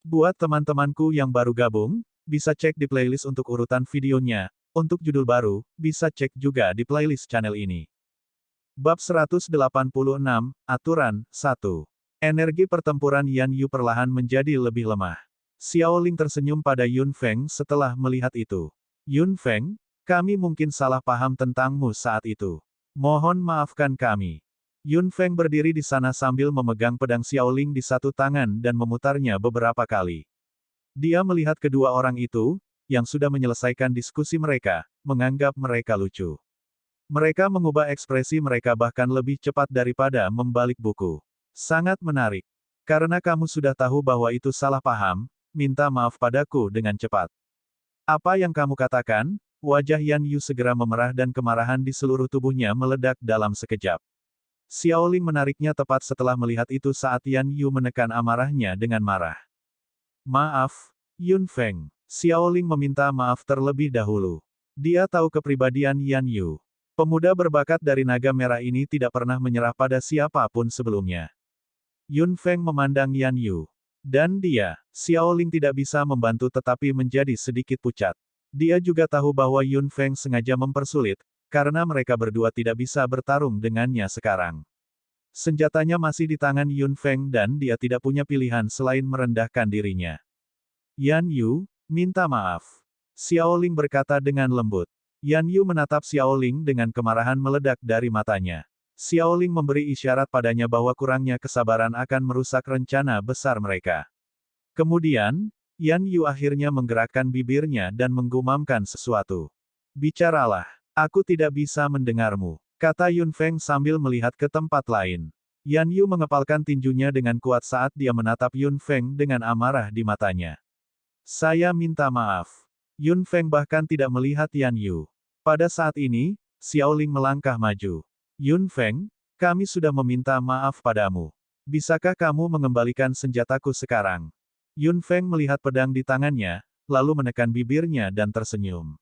Buat teman-temanku yang baru gabung, bisa cek di playlist untuk urutan videonya. Untuk judul baru, bisa cek juga di playlist channel ini. Bab 186, Aturan, 1. Energi pertempuran Yan Yu perlahan menjadi lebih lemah. Xiao Ling tersenyum pada Yun Feng setelah melihat itu. Yun Feng, kami mungkin salah paham tentangmu saat itu. Mohon maafkan kami. Yun Feng berdiri di sana sambil memegang pedang Xiao Ling di satu tangan dan memutarnya beberapa kali. Dia melihat kedua orang itu, yang sudah menyelesaikan diskusi mereka, menganggap mereka lucu. Mereka mengubah ekspresi mereka bahkan lebih cepat daripada membalik buku. Sangat menarik. Karena kamu sudah tahu bahwa itu salah paham, minta maaf padaku dengan cepat. Apa yang kamu katakan? Wajah Yan Yu segera memerah dan kemarahan di seluruh tubuhnya meledak dalam sekejap. Xiao Ling menariknya tepat setelah melihat itu saat Yan Yu menekan amarahnya dengan marah. Maaf, Yun Feng. Xiao Ling meminta maaf terlebih dahulu. Dia tahu kepribadian Yan Yu. Pemuda berbakat dari naga merah ini tidak pernah menyerah pada siapapun sebelumnya. Yun Feng memandang Yan Yu. Dan dia, Xiao Ling tidak bisa membantu tetapi menjadi sedikit pucat. Dia juga tahu bahwa Yun Feng sengaja mempersulit, karena mereka berdua tidak bisa bertarung dengannya sekarang. Senjatanya masih di tangan Yun Feng dan dia tidak punya pilihan selain merendahkan dirinya. Yan Yu, minta maaf. Xiao Ling berkata dengan lembut. Yan Yu menatap Xiao Ling dengan kemarahan meledak dari matanya. Xiao Ling memberi isyarat padanya bahwa kurangnya kesabaran akan merusak rencana besar mereka. Kemudian, Yan Yu akhirnya menggerakkan bibirnya dan menggumamkan sesuatu. Bicaralah, aku tidak bisa mendengarmu, kata Yun Feng sambil melihat ke tempat lain. Yan Yu mengepalkan tinjunya dengan kuat saat dia menatap Yun Feng dengan amarah di matanya. Saya minta maaf. Yun Feng bahkan tidak melihat Yan Yu. Pada saat ini, Xiao Ling melangkah maju. Yun Feng, kami sudah meminta maaf padamu. Bisakah kamu mengembalikan senjataku sekarang? Yun Feng melihat pedang di tangannya, lalu menekan bibirnya dan tersenyum.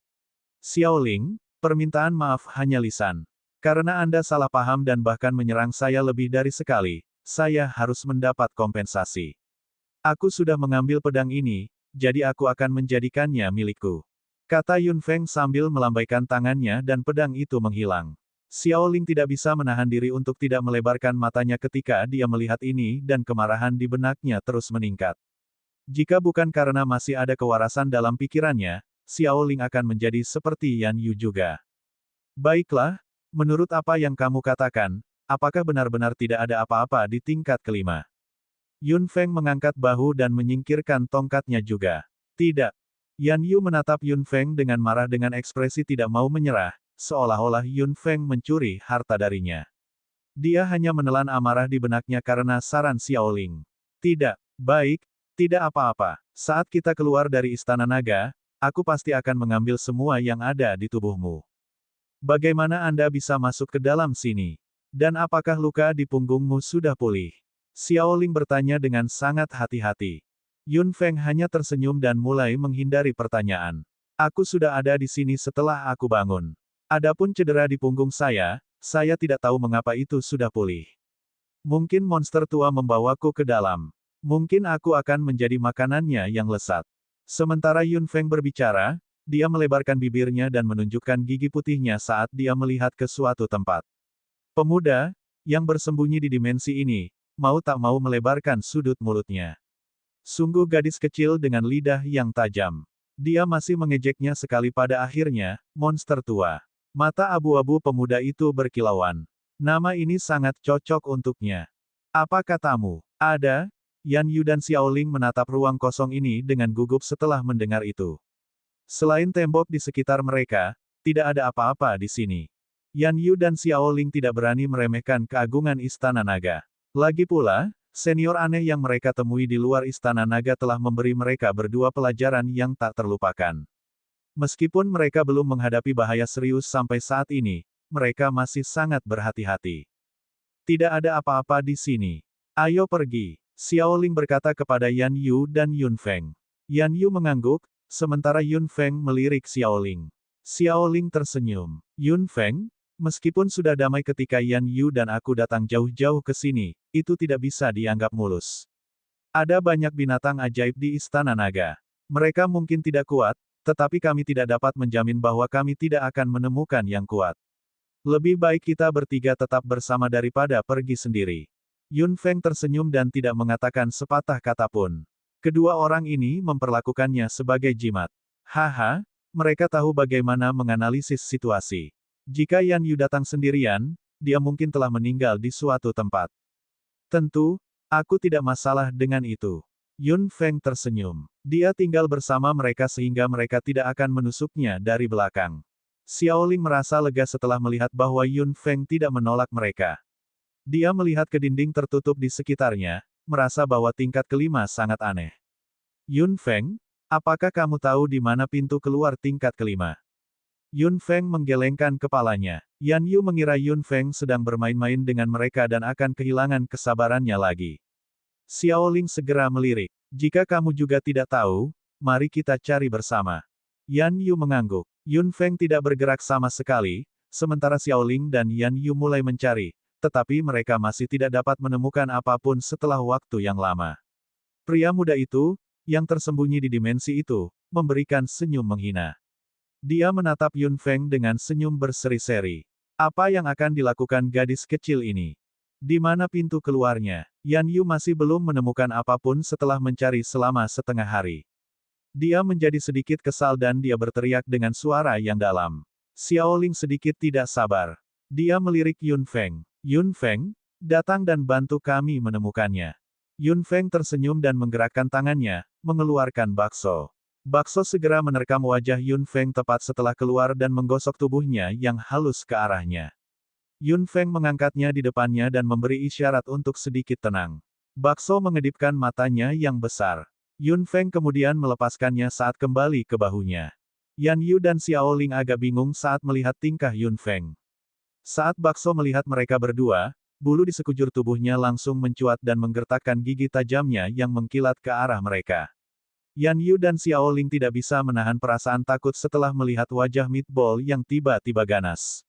Xiao Ling, permintaan maaf hanya lisan. Karena Anda salah paham dan bahkan menyerang saya lebih dari sekali, saya harus mendapat kompensasi. Aku sudah mengambil pedang ini, jadi aku akan menjadikannya milikku. Kata Yun Feng sambil melambaikan tangannya dan pedang itu menghilang. Xiao Ling tidak bisa menahan diri untuk tidak melebarkan matanya ketika dia melihat ini dan kemarahan di benaknya terus meningkat. Jika bukan karena masih ada kewarasan dalam pikirannya, Xiao Ling akan menjadi seperti Yan Yu juga. Baiklah, menurut apa yang kamu katakan, apakah benar-benar tidak ada apa-apa di tingkat kelima? Yun Feng mengangkat bahu dan menyingkirkan tongkatnya juga. Tidak. Yan Yu menatap Yun Feng dengan marah dengan ekspresi tidak mau menyerah, seolah-olah Yun Feng mencuri harta darinya. Dia hanya menelan amarah di benaknya karena saran Xiao Ling. Tidak, baik, tidak apa-apa. Saat kita keluar dari Istana Naga, aku pasti akan mengambil semua yang ada di tubuhmu. Bagaimana Anda bisa masuk ke dalam sini? Dan apakah luka di punggungmu sudah pulih? Xiao Ling bertanya dengan sangat hati-hati. Yun Feng hanya tersenyum dan mulai menghindari pertanyaan. Aku sudah ada di sini setelah aku bangun. Adapun cedera di punggung saya tidak tahu mengapa itu sudah pulih. Mungkin monster tua membawaku ke dalam. Mungkin aku akan menjadi makanannya yang lezat. Sementara Yun Feng berbicara, dia melebarkan bibirnya dan menunjukkan gigi putihnya saat dia melihat ke suatu tempat. Pemuda, yang bersembunyi di dimensi ini, mau tak mau melebarkan sudut mulutnya. Sungguh gadis kecil dengan lidah yang tajam. Dia masih mengejeknya sekali pada akhirnya, monster tua. Mata abu-abu pemuda itu berkilauan. Nama ini sangat cocok untuknya. Apa katamu? Ada? Yan Yu dan Xiao Ling menatap ruang kosong ini dengan gugup setelah mendengar itu. Selain tembok di sekitar mereka, tidak ada apa-apa di sini. Yan Yu dan Xiao Ling tidak berani meremehkan keagungan Istana Naga. Lagi pula, senior aneh yang mereka temui di luar Istana Naga telah memberi mereka berdua pelajaran yang tak terlupakan. Meskipun mereka belum menghadapi bahaya serius sampai saat ini, mereka masih sangat berhati-hati. Tidak ada apa-apa di sini. Ayo pergi. Xiao Ling berkata kepada Yan Yu dan Yun Feng. Yan Yu mengangguk, sementara Yun Feng melirik Xiao Ling. Xiao Ling tersenyum. Yun Feng, meskipun sudah damai ketika Yan Yu dan aku datang jauh-jauh ke sini, itu tidak bisa dianggap mulus. Ada banyak binatang ajaib di Istana Naga. Mereka mungkin tidak kuat, tetapi kami tidak dapat menjamin bahwa kami tidak akan menemukan yang kuat. Lebih baik kita bertiga tetap bersama daripada pergi sendiri. Yun Feng tersenyum dan tidak mengatakan sepatah kata pun. Kedua orang ini memperlakukannya sebagai jimat. Haha, mereka tahu bagaimana menganalisis situasi. Jika Yan Yu datang sendirian, dia mungkin telah meninggal di suatu tempat. Tentu, aku tidak masalah dengan itu. Yun Feng tersenyum. Dia tinggal bersama mereka sehingga mereka tidak akan menusuknya dari belakang. Xiaoling merasa lega setelah melihat bahwa Yun Feng tidak menolak mereka. Dia melihat ke dinding tertutup di sekitarnya, merasa bahwa tingkat kelima sangat aneh. Yun Feng, apakah kamu tahu di mana pintu keluar tingkat kelima? Yun Feng menggelengkan kepalanya. Yan Yu mengira Yun Feng sedang bermain-main dengan mereka dan akan kehilangan kesabarannya lagi. Xiaoling segera melirik. Jika kamu juga tidak tahu, mari kita cari bersama. Yan Yu mengangguk. Yun Feng tidak bergerak sama sekali, sementara Xiaoling dan Yan Yu mulai mencari, tetapi mereka masih tidak dapat menemukan apapun setelah waktu yang lama. Pria muda itu, yang tersembunyi di dimensi itu, memberikan senyum menghina. Dia menatap Yun Feng dengan senyum berseri-seri. Apa yang akan dilakukan gadis kecil ini? Di mana pintu keluarnya? Yan Yu masih belum menemukan apapun setelah mencari selama setengah hari. Dia menjadi sedikit kesal dan dia berteriak dengan suara yang dalam. Xiaoling sedikit tidak sabar. Dia melirik Yun Feng. Yun Feng, datang dan bantu kami menemukannya. Yun Feng tersenyum dan menggerakkan tangannya, mengeluarkan bakso. Bakso segera menerkam wajah Yun Feng tepat setelah keluar dan menggosok tubuhnya yang halus ke arahnya. Yun Feng mengangkatnya di depannya dan memberi isyarat untuk sedikit tenang. Bakso mengedipkan matanya yang besar. Yun Feng kemudian melepaskannya saat kembali ke bahunya. Yan Yu dan Xiaoling agak bingung saat melihat tingkah Yun Feng. Saat Bakso melihat mereka berdua, bulu di sekujur tubuhnya langsung mencuat dan menggertakkan gigi tajamnya yang mengkilat ke arah mereka. Yan Yu dan Xiaoling tidak bisa menahan perasaan takut setelah melihat wajah meatball yang tiba-tiba ganas.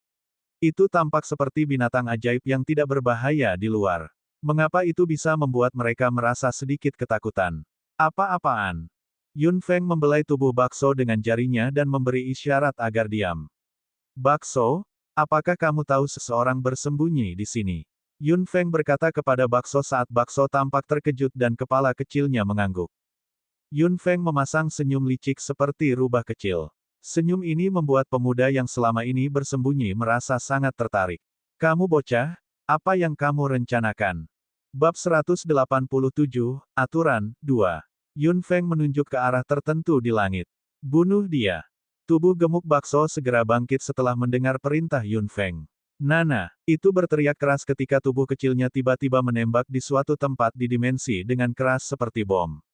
Itu tampak seperti binatang ajaib yang tidak berbahaya di luar. Mengapa itu bisa membuat mereka merasa sedikit ketakutan? Apa-apaan? Yun Feng membelai tubuh Bakso dengan jarinya dan memberi isyarat agar diam. Bakso, apakah kamu tahu seseorang bersembunyi di sini? Yun Feng berkata kepada Bakso saat Bakso tampak terkejut dan kepala kecilnya mengangguk. Yun Feng memasang senyum licik seperti rubah kecil. Senyum ini membuat pemuda yang selama ini bersembunyi merasa sangat tertarik. Kamu bocah, apa yang kamu rencanakan? Bab 187, Aturan, 2. Yun Feng menunjuk ke arah tertentu di langit. Bunuh dia. Tubuh gemuk Bakso segera bangkit setelah mendengar perintah Yun Feng. Nana, itu berteriak keras ketika tubuh kecilnya tiba-tiba menembak di suatu tempat di dimensi dengan keras seperti bom.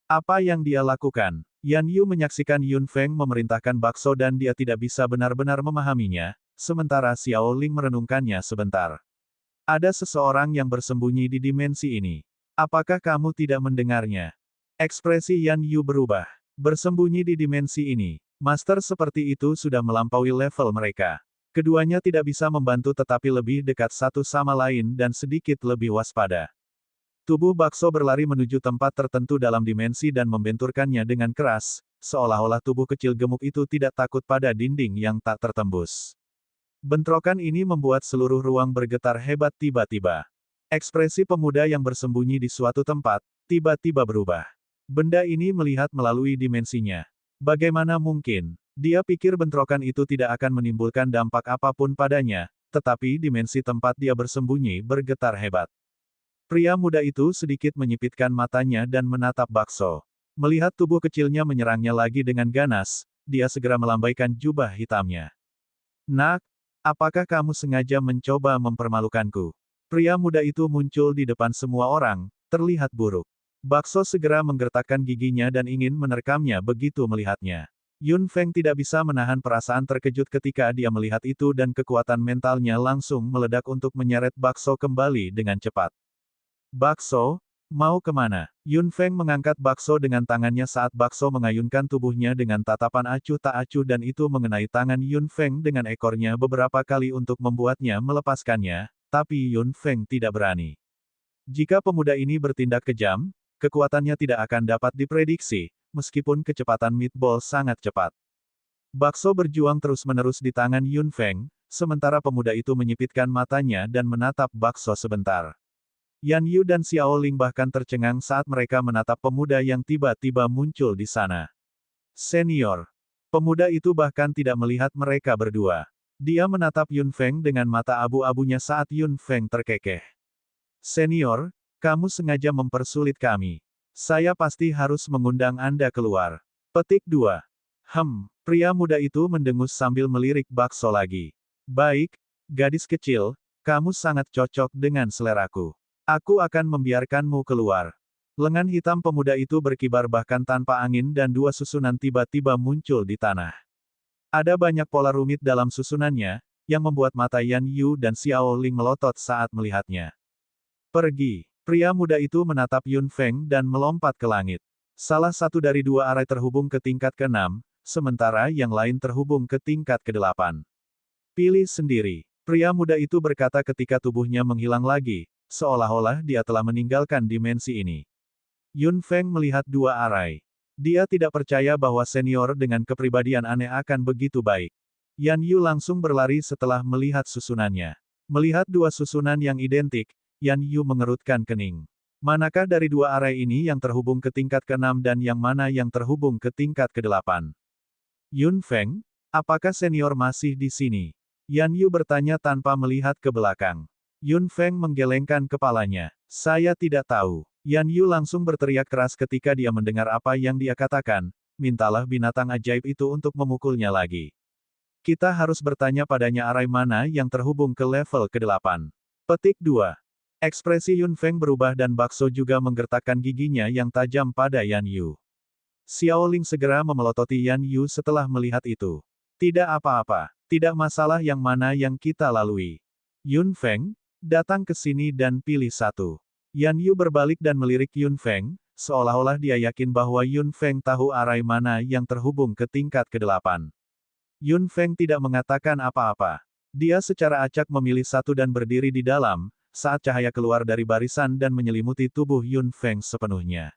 Apa yang dia lakukan? Yan Yu menyaksikan Yun Feng memerintahkan Bakso dan dia tidak bisa benar-benar memahaminya, sementara Xiaoling merenungkannya sebentar. Ada seseorang yang bersembunyi di dimensi ini. Apakah kamu tidak mendengarnya? Ekspresi Yan Yu berubah. Bersembunyi di dimensi ini. Master seperti itu sudah melampaui level mereka. Keduanya tidak bisa membantu tetapi lebih dekat satu sama lain dan sedikit lebih waspada. Tubuh Bakso berlari menuju tempat tertentu dalam dimensi dan membenturkannya dengan keras, seolah-olah tubuh kecil gemuk itu tidak takut pada dinding yang tak tertembus. Bentrokan ini membuat seluruh ruang bergetar hebat tiba-tiba. Ekspresi pemuda yang bersembunyi di suatu tempat, tiba-tiba berubah. Benda ini melihat melalui dimensinya. Bagaimana mungkin? Dia pikir bentrokan itu tidak akan menimbulkan dampak apapun padanya, tetapi dimensi tempat dia bersembunyi bergetar hebat. Pria muda itu sedikit menyipitkan matanya dan menatap Bakso. Melihat tubuh kecilnya menyerangnya lagi dengan ganas, dia segera melambaikan jubah hitamnya. Nak, apakah kamu sengaja mencoba mempermalukanku? Pria muda itu muncul di depan semua orang, terlihat buruk. Bakso segera menggertakkan giginya dan ingin menerkamnya begitu melihatnya. Yun Feng tidak bisa menahan perasaan terkejut ketika dia melihat itu dan kekuatan mentalnya langsung meledak untuk menyeret Bakso kembali dengan cepat. Bakso, mau kemana? Yun Feng mengangkat Bakso dengan tangannya saat Bakso mengayunkan tubuhnya dengan tatapan acuh tak acuh dan itu mengenai tangan Yun Feng dengan ekornya beberapa kali untuk membuatnya melepaskannya, tapi Yun Feng tidak berani. Jika pemuda ini bertindak kejam, kekuatannya tidak akan dapat diprediksi, meskipun kecepatan meatball sangat cepat. Bakso berjuang terus-menerus di tangan Yun Feng, sementara pemuda itu menyipitkan matanya dan menatap bakso sebentar. Yan Yu dan Xiao Ling bahkan tercengang saat mereka menatap pemuda yang tiba-tiba muncul di sana. Senior. Pemuda itu bahkan tidak melihat mereka berdua. Dia menatap Yun Feng dengan mata abu-abunya saat Yun Feng terkekeh. Senior, kamu sengaja mempersulit kami. Saya pasti harus mengundang Anda keluar. Petik 2. Pria muda itu mendengus sambil melirik bakso lagi. Baik, gadis kecil, kamu sangat cocok dengan seleraku. Aku akan membiarkanmu keluar. Lengan hitam pemuda itu berkibar bahkan tanpa angin dan dua susunan tiba-tiba muncul di tanah. Ada banyak pola rumit dalam susunannya, yang membuat mata Yan Yu dan Xiao Ling melotot saat melihatnya. Pergi. Pria muda itu menatap Yun Feng dan melompat ke langit. Salah satu dari dua arai terhubung ke tingkat ke-6, sementara yang lain terhubung ke tingkat ke-8. Pilih sendiri. Pria muda itu berkata ketika tubuhnya menghilang lagi, seolah-olah dia telah meninggalkan dimensi ini. Yun Feng melihat dua arai. Dia tidak percaya bahwa senior dengan kepribadian aneh akan begitu baik. Yan Yu langsung berlari setelah melihat susunannya. Melihat dua susunan yang identik, Yan Yu mengerutkan kening. Manakah dari dua arai ini yang terhubung ke tingkat ke-6 dan yang mana yang terhubung ke tingkat ke-8? Yun Feng, apakah senior masih di sini? Yan Yu bertanya tanpa melihat ke belakang. Yun Feng menggelengkan kepalanya. Saya tidak tahu. Yan Yu langsung berteriak keras ketika dia mendengar apa yang dia katakan, mintalah binatang ajaib itu untuk memukulnya lagi. Kita harus bertanya padanya arai mana yang terhubung ke level ke-8. Petik 2. Ekspresi Yun Feng berubah dan bakso juga menggertakkan giginya yang tajam pada Yan Yu. Xiao Ling segera memelototi Yan Yu setelah melihat itu. Tidak apa-apa, tidak masalah yang mana yang kita lalui. Yun Feng, datang ke sini dan pilih satu. Yan Yu berbalik dan melirik Yun Feng, seolah-olah dia yakin bahwa Yun Feng tahu arai mana yang terhubung ke tingkat ke-8. Yun Feng tidak mengatakan apa-apa. Dia secara acak memilih satu dan berdiri di dalam, saat cahaya keluar dari barisan dan menyelimuti tubuh Yun Feng sepenuhnya.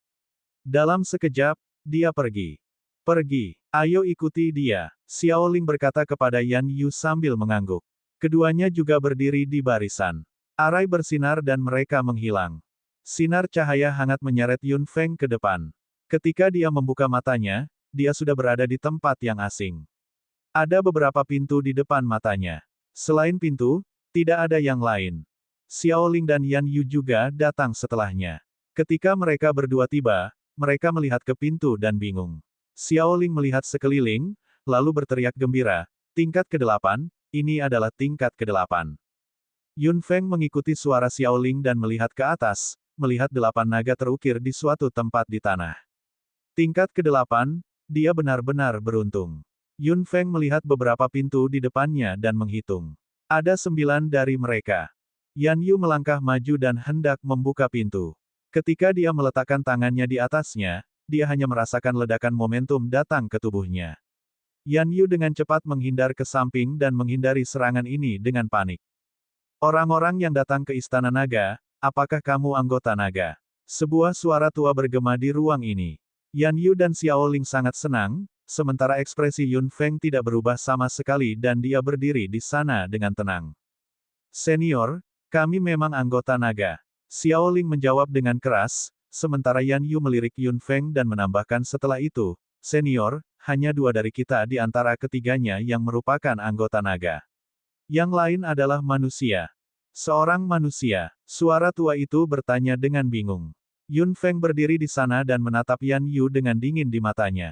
Dalam sekejap, dia pergi. Pergi, ayo ikuti dia, Xiao Ling berkata kepada Yan Yu sambil mengangguk. Keduanya juga berdiri di barisan. Arai bersinar dan mereka menghilang. Sinar cahaya hangat menyeret Yun Feng ke depan. Ketika dia membuka matanya, dia sudah berada di tempat yang asing. Ada beberapa pintu di depan matanya. Selain pintu, tidak ada yang lain. Xiao Ling dan Yan Yu juga datang setelahnya. Ketika mereka berdua tiba, mereka melihat ke pintu dan bingung. Xiao Ling melihat sekeliling, lalu berteriak gembira, tingkat ke-8, ini adalah tingkat ke-8. Yun Feng mengikuti suara Xiao Ling dan melihat ke atas, melihat 8 naga terukir di suatu tempat di tanah. Tingkat ke-8, dia benar-benar beruntung. Yun Feng melihat beberapa pintu di depannya dan menghitung. Ada 9 dari mereka. Yan Yu melangkah maju dan hendak membuka pintu. Ketika dia meletakkan tangannya di atasnya, dia hanya merasakan ledakan momentum datang ke tubuhnya. Yan Yu dengan cepat menghindar ke samping dan menghindari serangan ini dengan panik. Orang-orang yang datang ke Istana Naga, apakah kamu anggota naga? Sebuah suara tua bergema di ruang ini. Yan Yu dan Xiao Ling sangat senang, sementara ekspresi Yun Feng tidak berubah sama sekali dan dia berdiri di sana dengan tenang. Senior, kami memang anggota naga. Xiao Ling menjawab dengan keras, sementara Yan Yu melirik Yun Feng dan menambahkan setelah itu, Senior, hanya 2 dari kita di antara ketiganya yang merupakan anggota naga. Yang lain adalah manusia. Seorang manusia, suara tua itu bertanya dengan bingung. Yun Feng berdiri di sana dan menatap Yan Yu dengan dingin di matanya.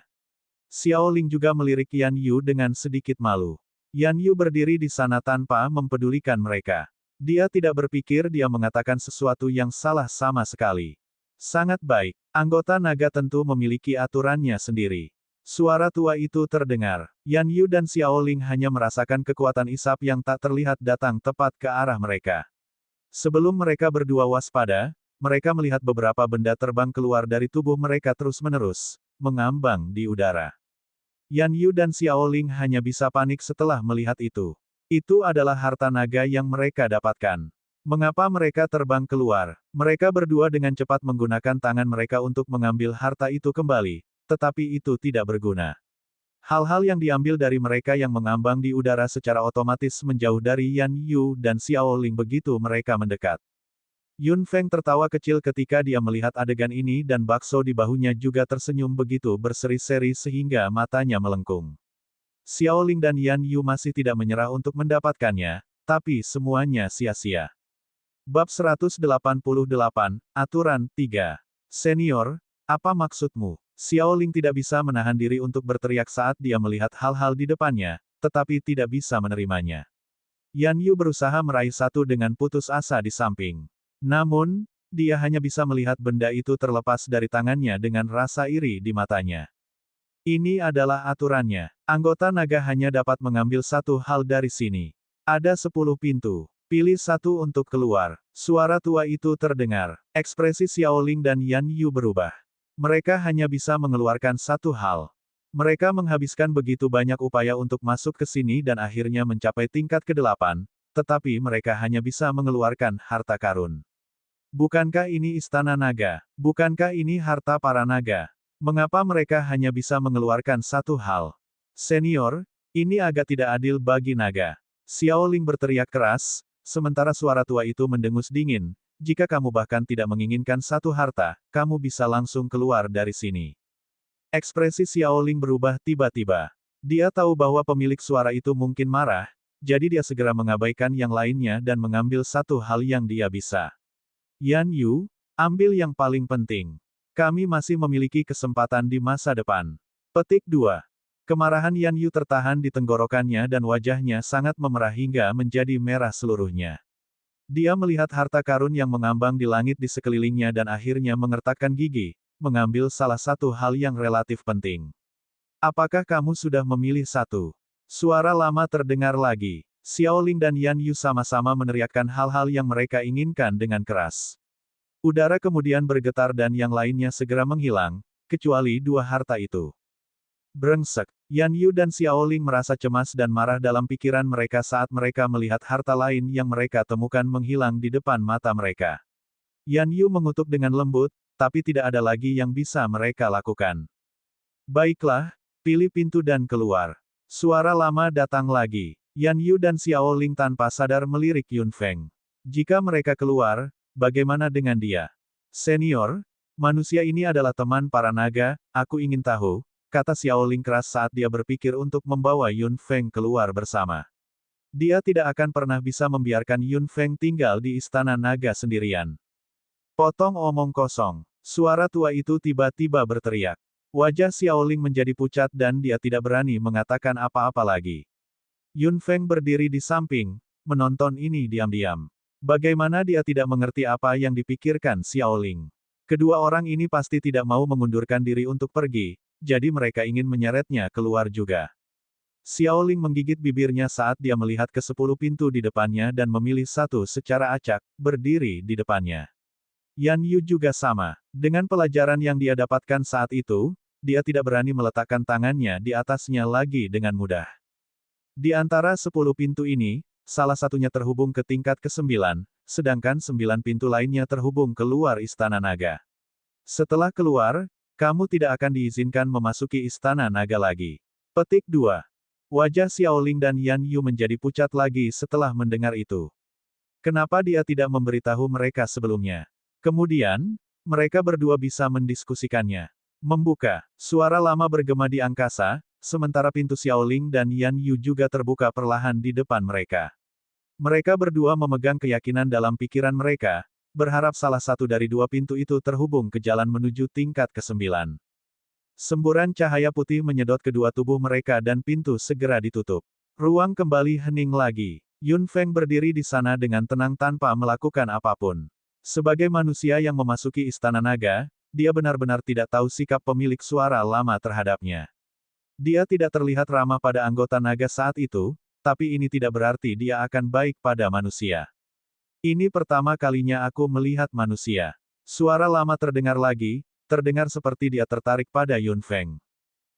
Xiao Ling juga melirik Yan Yu dengan sedikit malu. Yan Yu berdiri di sana tanpa mempedulikan mereka. Dia tidak berpikir dia mengatakan sesuatu yang salah sama sekali. Sangat baik. Anggota naga tentu memiliki aturannya sendiri. Suara tua itu terdengar. Yan Yu dan Xiao Ling hanya merasakan kekuatan isap yang tak terlihat datang tepat ke arah mereka. Sebelum mereka berdua waspada, mereka melihat beberapa benda terbang keluar dari tubuh mereka terus-menerus, mengambang di udara. Yan Yu dan Xiao Ling hanya bisa panik setelah melihat itu. Itu adalah harta naga yang mereka dapatkan. Mengapa mereka terbang keluar? Mereka berdua dengan cepat menggunakan tangan mereka untuk mengambil harta itu kembali, tetapi itu tidak berguna. Hal-hal yang diambil dari mereka yang mengambang di udara secara otomatis menjauh dari Yan Yu dan Xiao Ling begitu mereka mendekat. Yun Feng tertawa kecil ketika dia melihat adegan ini dan bakso di bahunya juga tersenyum begitu berseri-seri sehingga matanya melengkung. Xiao Ling dan Yan Yu masih tidak menyerah untuk mendapatkannya, tapi semuanya sia-sia. Bab 188, Aturan 3. Senior, apa maksudmu? Xiao Ling tidak bisa menahan diri untuk berteriak saat dia melihat hal-hal di depannya, tetapi tidak bisa menerimanya. Yan Yu berusaha meraih satu dengan putus asa di samping. Namun, dia hanya bisa melihat benda itu terlepas dari tangannya dengan rasa iri di matanya. Ini adalah aturannya. Anggota naga hanya dapat mengambil satu hal dari sini. Ada 10 pintu. Pilih satu untuk keluar. Suara tua itu terdengar. Ekspresi Xiao Ling dan Yan Yu berubah. Mereka hanya bisa mengeluarkan satu hal. Mereka menghabiskan begitu banyak upaya untuk masuk ke sini dan akhirnya mencapai tingkat ke-8, tetapi mereka hanya bisa mengeluarkan harta karun. Bukankah ini istana naga? Bukankah ini harta para naga? Mengapa mereka hanya bisa mengeluarkan satu hal? Senior, ini agak tidak adil bagi naga. Xiao Ling berteriak keras, sementara suara tua itu mendengus dingin, jika kamu bahkan tidak menginginkan satu harta, kamu bisa langsung keluar dari sini. Ekspresi Xiao Ling berubah tiba-tiba. Dia tahu bahwa pemilik suara itu mungkin marah, jadi dia segera mengabaikan yang lainnya dan mengambil satu hal yang dia bisa. Yan Yu, ambil yang paling penting. Kami masih memiliki kesempatan di masa depan. Petik 2. Kemarahan Yan Yu tertahan di tenggorokannya dan wajahnya sangat memerah hingga menjadi merah seluruhnya. Dia melihat harta karun yang mengambang di langit di sekelilingnya dan akhirnya mengertakkan gigi, mengambil salah satu hal yang relatif penting. Apakah kamu sudah memilih satu? Suara lama terdengar lagi. Xiao Ling dan Yan Yu sama-sama meneriakkan hal-hal yang mereka inginkan dengan keras. Udara kemudian bergetar dan yang lainnya segera menghilang, kecuali dua harta itu. Brengsek. Yan Yu dan Xiao Ling merasa cemas dan marah dalam pikiran mereka saat mereka melihat harta lain yang mereka temukan menghilang di depan mata mereka. Yan Yu mengutuk dengan lembut, tapi tidak ada lagi yang bisa mereka lakukan. Baiklah, pilih pintu dan keluar. Suara lama datang lagi. Yan Yu dan Xiao Ling tanpa sadar melirik Yun Feng. Jika mereka keluar, bagaimana dengan dia? Senior, manusia ini adalah teman para naga, aku ingin tahu, kata Xiao Ling keras saat dia berpikir untuk membawa Yun Feng keluar bersama. Dia tidak akan pernah bisa membiarkan Yun Feng tinggal di istana naga sendirian. Potong omong kosong. Suara tua itu tiba-tiba berteriak. Wajah Xiao Ling menjadi pucat dan dia tidak berani mengatakan apa-apa lagi. Yun Feng berdiri di samping, menonton ini diam-diam. Bagaimana dia tidak mengerti apa yang dipikirkan Xiao Ling? Kedua orang ini pasti tidak mau mengundurkan diri untuk pergi, jadi mereka ingin menyeretnya keluar juga. Xiao Ling menggigit bibirnya saat dia melihat ke 10 pintu di depannya dan memilih satu secara acak, berdiri di depannya. Yan Yu juga sama. Dengan pelajaran yang dia dapatkan saat itu, dia tidak berani meletakkan tangannya di atasnya lagi dengan mudah. Di antara 10 pintu ini, salah satunya terhubung ke tingkat ke-9, sedangkan 9 pintu lainnya terhubung keluar Istana Naga. Setelah keluar, kamu tidak akan diizinkan memasuki Istana Naga lagi. Petik 2. Wajah Xiao Ling dan Yan Yu menjadi pucat lagi setelah mendengar itu. Kenapa dia tidak memberitahu mereka sebelumnya? Kemudian, mereka berdua bisa mendiskusikannya. Membuka. Suara lama bergema di angkasa, sementara pintu Xiao Ling dan Yan Yu juga terbuka perlahan di depan mereka. Mereka berdua memegang keyakinan dalam pikiran mereka, berharap salah satu dari dua pintu itu terhubung ke jalan menuju tingkat ke-9. Semburan cahaya putih menyedot kedua tubuh mereka dan pintu segera ditutup. Ruang kembali hening lagi. Yun Feng berdiri di sana dengan tenang tanpa melakukan apapun. Sebagai manusia yang memasuki Istana Naga, dia benar-benar tidak tahu sikap pemilik suara lama terhadapnya. Dia tidak terlihat ramah pada anggota naga saat itu, tapi ini tidak berarti dia akan baik pada manusia. Ini pertama kalinya aku melihat manusia. Suara lama terdengar lagi, terdengar seperti dia tertarik pada Yun Feng.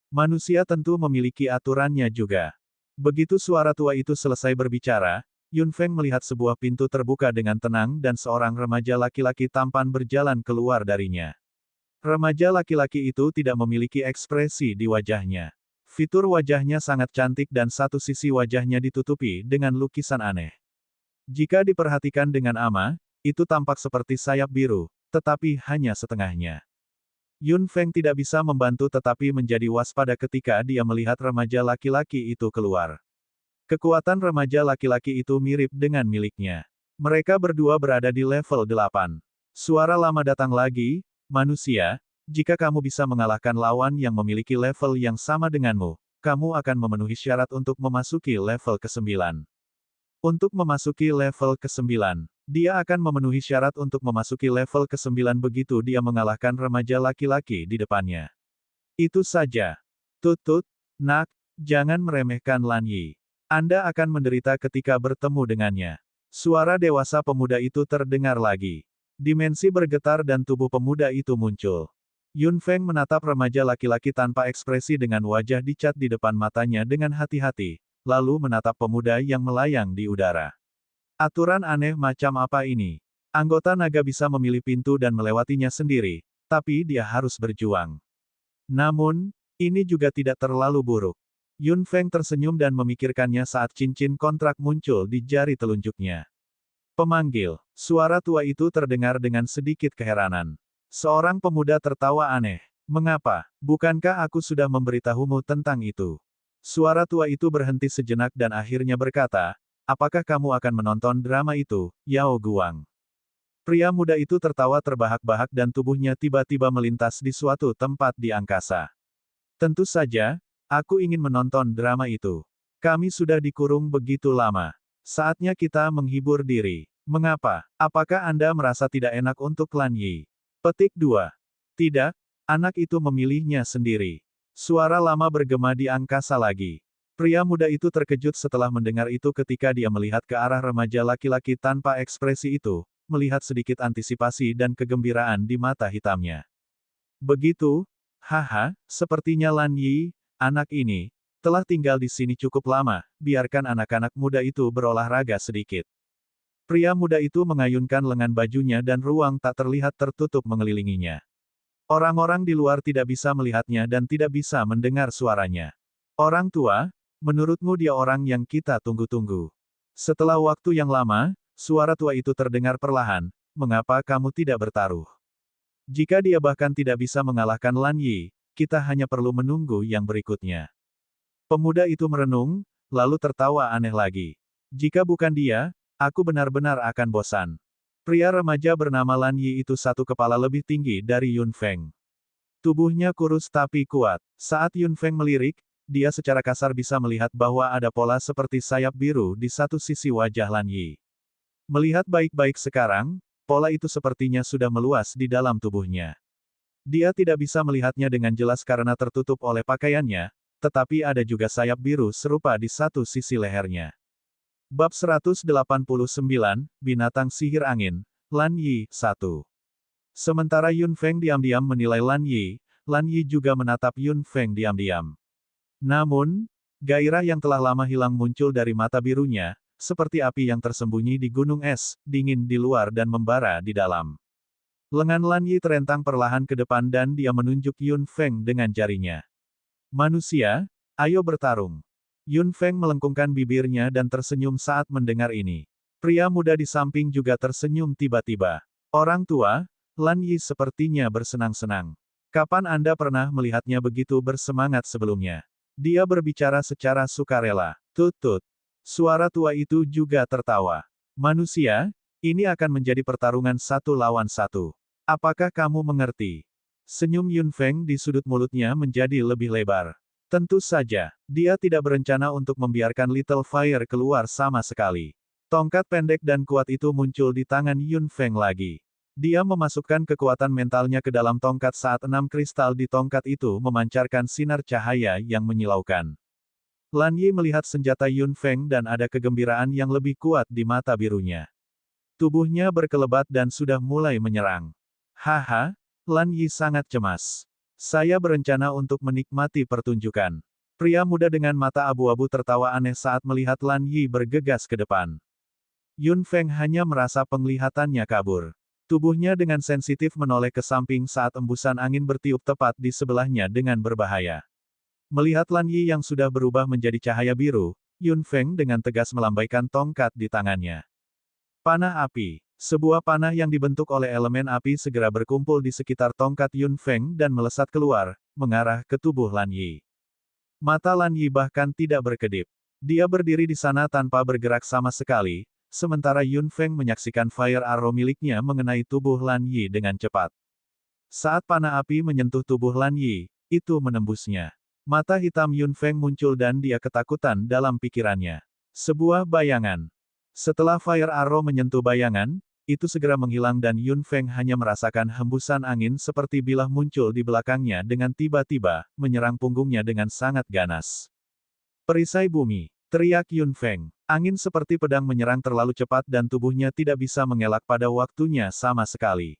Manusia tentu memiliki aturannya juga. Begitu suara tua itu selesai berbicara, Yun Feng melihat sebuah pintu terbuka dengan tenang dan seorang remaja laki-laki tampan berjalan keluar darinya. Remaja laki-laki itu tidak memiliki ekspresi di wajahnya. Fitur wajahnya sangat cantik dan satu sisi wajahnya ditutupi dengan lukisan aneh. Jika diperhatikan dengan ama, itu tampak seperti sayap biru, tetapi hanya setengahnya. Yun Feng tidak bisa membantu tetapi menjadi waspada ketika dia melihat remaja laki-laki itu keluar. Kekuatan remaja laki-laki itu mirip dengan miliknya. Mereka berdua berada di level 8. Suara lama datang lagi, manusia, jika kamu bisa mengalahkan lawan yang memiliki level yang sama denganmu, kamu akan memenuhi syarat untuk memasuki level ke-9. Untuk memasuki level ke-9, dia akan memenuhi syarat untuk memasuki level ke-9 begitu dia mengalahkan remaja laki-laki di depannya. Itu saja. Tutut, nak, jangan meremehkan Lan Yi. Anda akan menderita ketika bertemu dengannya. Suara dewasa pemuda itu terdengar lagi. Dimensi bergetar dan tubuh pemuda itu muncul. Yun Feng menatap remaja laki-laki tanpa ekspresi dengan wajah dicat di depan matanya dengan hati-hati, lalu menatap pemuda yang melayang di udara. Aturan aneh macam apa ini? Anggota naga bisa memilih pintu dan melewatinya sendiri, tapi dia harus berjuang. Namun, ini juga tidak terlalu buruk. Yun Feng tersenyum dan memikirkannya saat cincin kontrak muncul di jari telunjuknya. Pemanggil. Suara tua itu terdengar dengan sedikit keheranan. Seorang pemuda tertawa aneh. Mengapa? Bukankah aku sudah memberitahumu tentang itu? Suara tua itu berhenti sejenak dan akhirnya berkata, apakah kamu akan menonton drama itu, Yao Guang? Pria muda itu tertawa terbahak-bahak dan tubuhnya tiba-tiba melintas di suatu tempat di angkasa. Tentu saja, aku ingin menonton drama itu. Kami sudah dikurung begitu lama. Saatnya kita menghibur diri. Mengapa? Apakah Anda merasa tidak enak untuk Lan Yi? Petik 2. Tidak, anak itu memilihnya sendiri. Suara lama bergema di angkasa lagi. Pria muda itu terkejut setelah mendengar itu ketika dia melihat ke arah remaja laki-laki tanpa ekspresi itu, melihat sedikit antisipasi dan kegembiraan di mata hitamnya. Begitu, haha, sepertinya Lan Yi, anak ini, telah tinggal di sini cukup lama, biarkan anak-anak muda itu berolahraga sedikit. Pria muda itu mengayunkan lengan bajunya dan ruang tak terlihat tertutup mengelilinginya. Orang-orang di luar tidak bisa melihatnya dan tidak bisa mendengar suaranya. Orang tua, menurutmu dia orang yang kita tunggu-tunggu. Setelah waktu yang lama, suara tua itu terdengar perlahan, mengapa kamu tidak bertaruh? Jika dia bahkan tidak bisa mengalahkan Lan Yi, kita hanya perlu menunggu yang berikutnya. Pemuda itu merenung, lalu tertawa aneh lagi. Jika bukan dia, aku benar-benar akan bosan. Pria remaja bernama Lan Yi itu satu kepala lebih tinggi dari Yun Feng. Tubuhnya kurus tapi kuat. Saat Yun Feng melirik, dia secara kasar bisa melihat bahwa ada pola seperti sayap biru di satu sisi wajah Lan Yi. Melihat baik-baik sekarang, pola itu sepertinya sudah meluas di dalam tubuhnya. Dia tidak bisa melihatnya dengan jelas karena tertutup oleh pakaiannya, tetapi ada juga sayap biru serupa di satu sisi lehernya. Bab 189, Binatang Sihir Angin, Lan Yi, 1. Sementara Yun Feng diam-diam menilai Lan Yi juga menatap Yun Feng diam-diam. Namun, gairah yang telah lama hilang muncul dari mata birunya, seperti api yang tersembunyi di gunung es, dingin di luar dan membara di dalam. Lengan Lan Yi terentang perlahan ke depan dan dia menunjuk Yun Feng dengan jarinya. Manusia, ayo bertarung. Yun Feng melengkungkan bibirnya dan tersenyum saat mendengar ini. Pria muda di samping juga tersenyum tiba-tiba. Orang tua, Lan Yi sepertinya bersenang-senang. Kapan Anda pernah melihatnya begitu bersemangat sebelumnya? Dia berbicara secara sukarela. Tut-tut. Suara tua itu juga tertawa. Manusia, ini akan menjadi pertarungan 1 lawan 1. Apakah kamu mengerti? Senyum Yun Feng di sudut mulutnya menjadi lebih lebar. Tentu saja, dia tidak berencana untuk membiarkan Little Fire keluar sama sekali. Tongkat pendek dan kuat itu muncul di tangan Yun Feng lagi. Dia memasukkan kekuatan mentalnya ke dalam tongkat saat 6 kristal di tongkat itu memancarkan sinar cahaya yang menyilaukan. Lan Yi melihat senjata Yun Feng dan ada kegembiraan yang lebih kuat di mata birunya. Tubuhnya berkelebat dan sudah mulai menyerang. Haha, Lan Yi sangat cemas. Saya berencana untuk menikmati pertunjukan. Pria muda dengan mata abu-abu tertawa aneh saat melihat Lan Yi bergegas ke depan. Yun Feng hanya merasa penglihatannya kabur. Tubuhnya dengan sensitif menoleh ke samping saat embusan angin bertiup tepat di sebelahnya dengan berbahaya. Melihat Lan Yi yang sudah berubah menjadi cahaya biru, Yun Feng dengan tegas melambaikan tongkat di tangannya. Panah api. Sebuah panah yang dibentuk oleh elemen api segera berkumpul di sekitar tongkat Yun Feng dan melesat keluar, mengarah ke tubuh Lan Yi. Mata Lan Yi bahkan tidak berkedip. Dia berdiri di sana tanpa bergerak sama sekali, sementara Yun Feng menyaksikan fire arrow miliknya mengenai tubuh Lan Yi dengan cepat. Saat panah api menyentuh tubuh Lan Yi, itu menembusnya. Mata hitam Yun Feng muncul dan dia ketakutan dalam pikirannya. Sebuah bayangan. Setelah fire arrow menyentuh bayangan, itu segera menghilang dan Yun Feng hanya merasakan hembusan angin seperti bilah muncul di belakangnya dengan tiba-tiba, menyerang punggungnya dengan sangat ganas. Perisai bumi, teriak Yun Feng. Angin seperti pedang menyerang terlalu cepat dan tubuhnya tidak bisa mengelak pada waktunya sama sekali.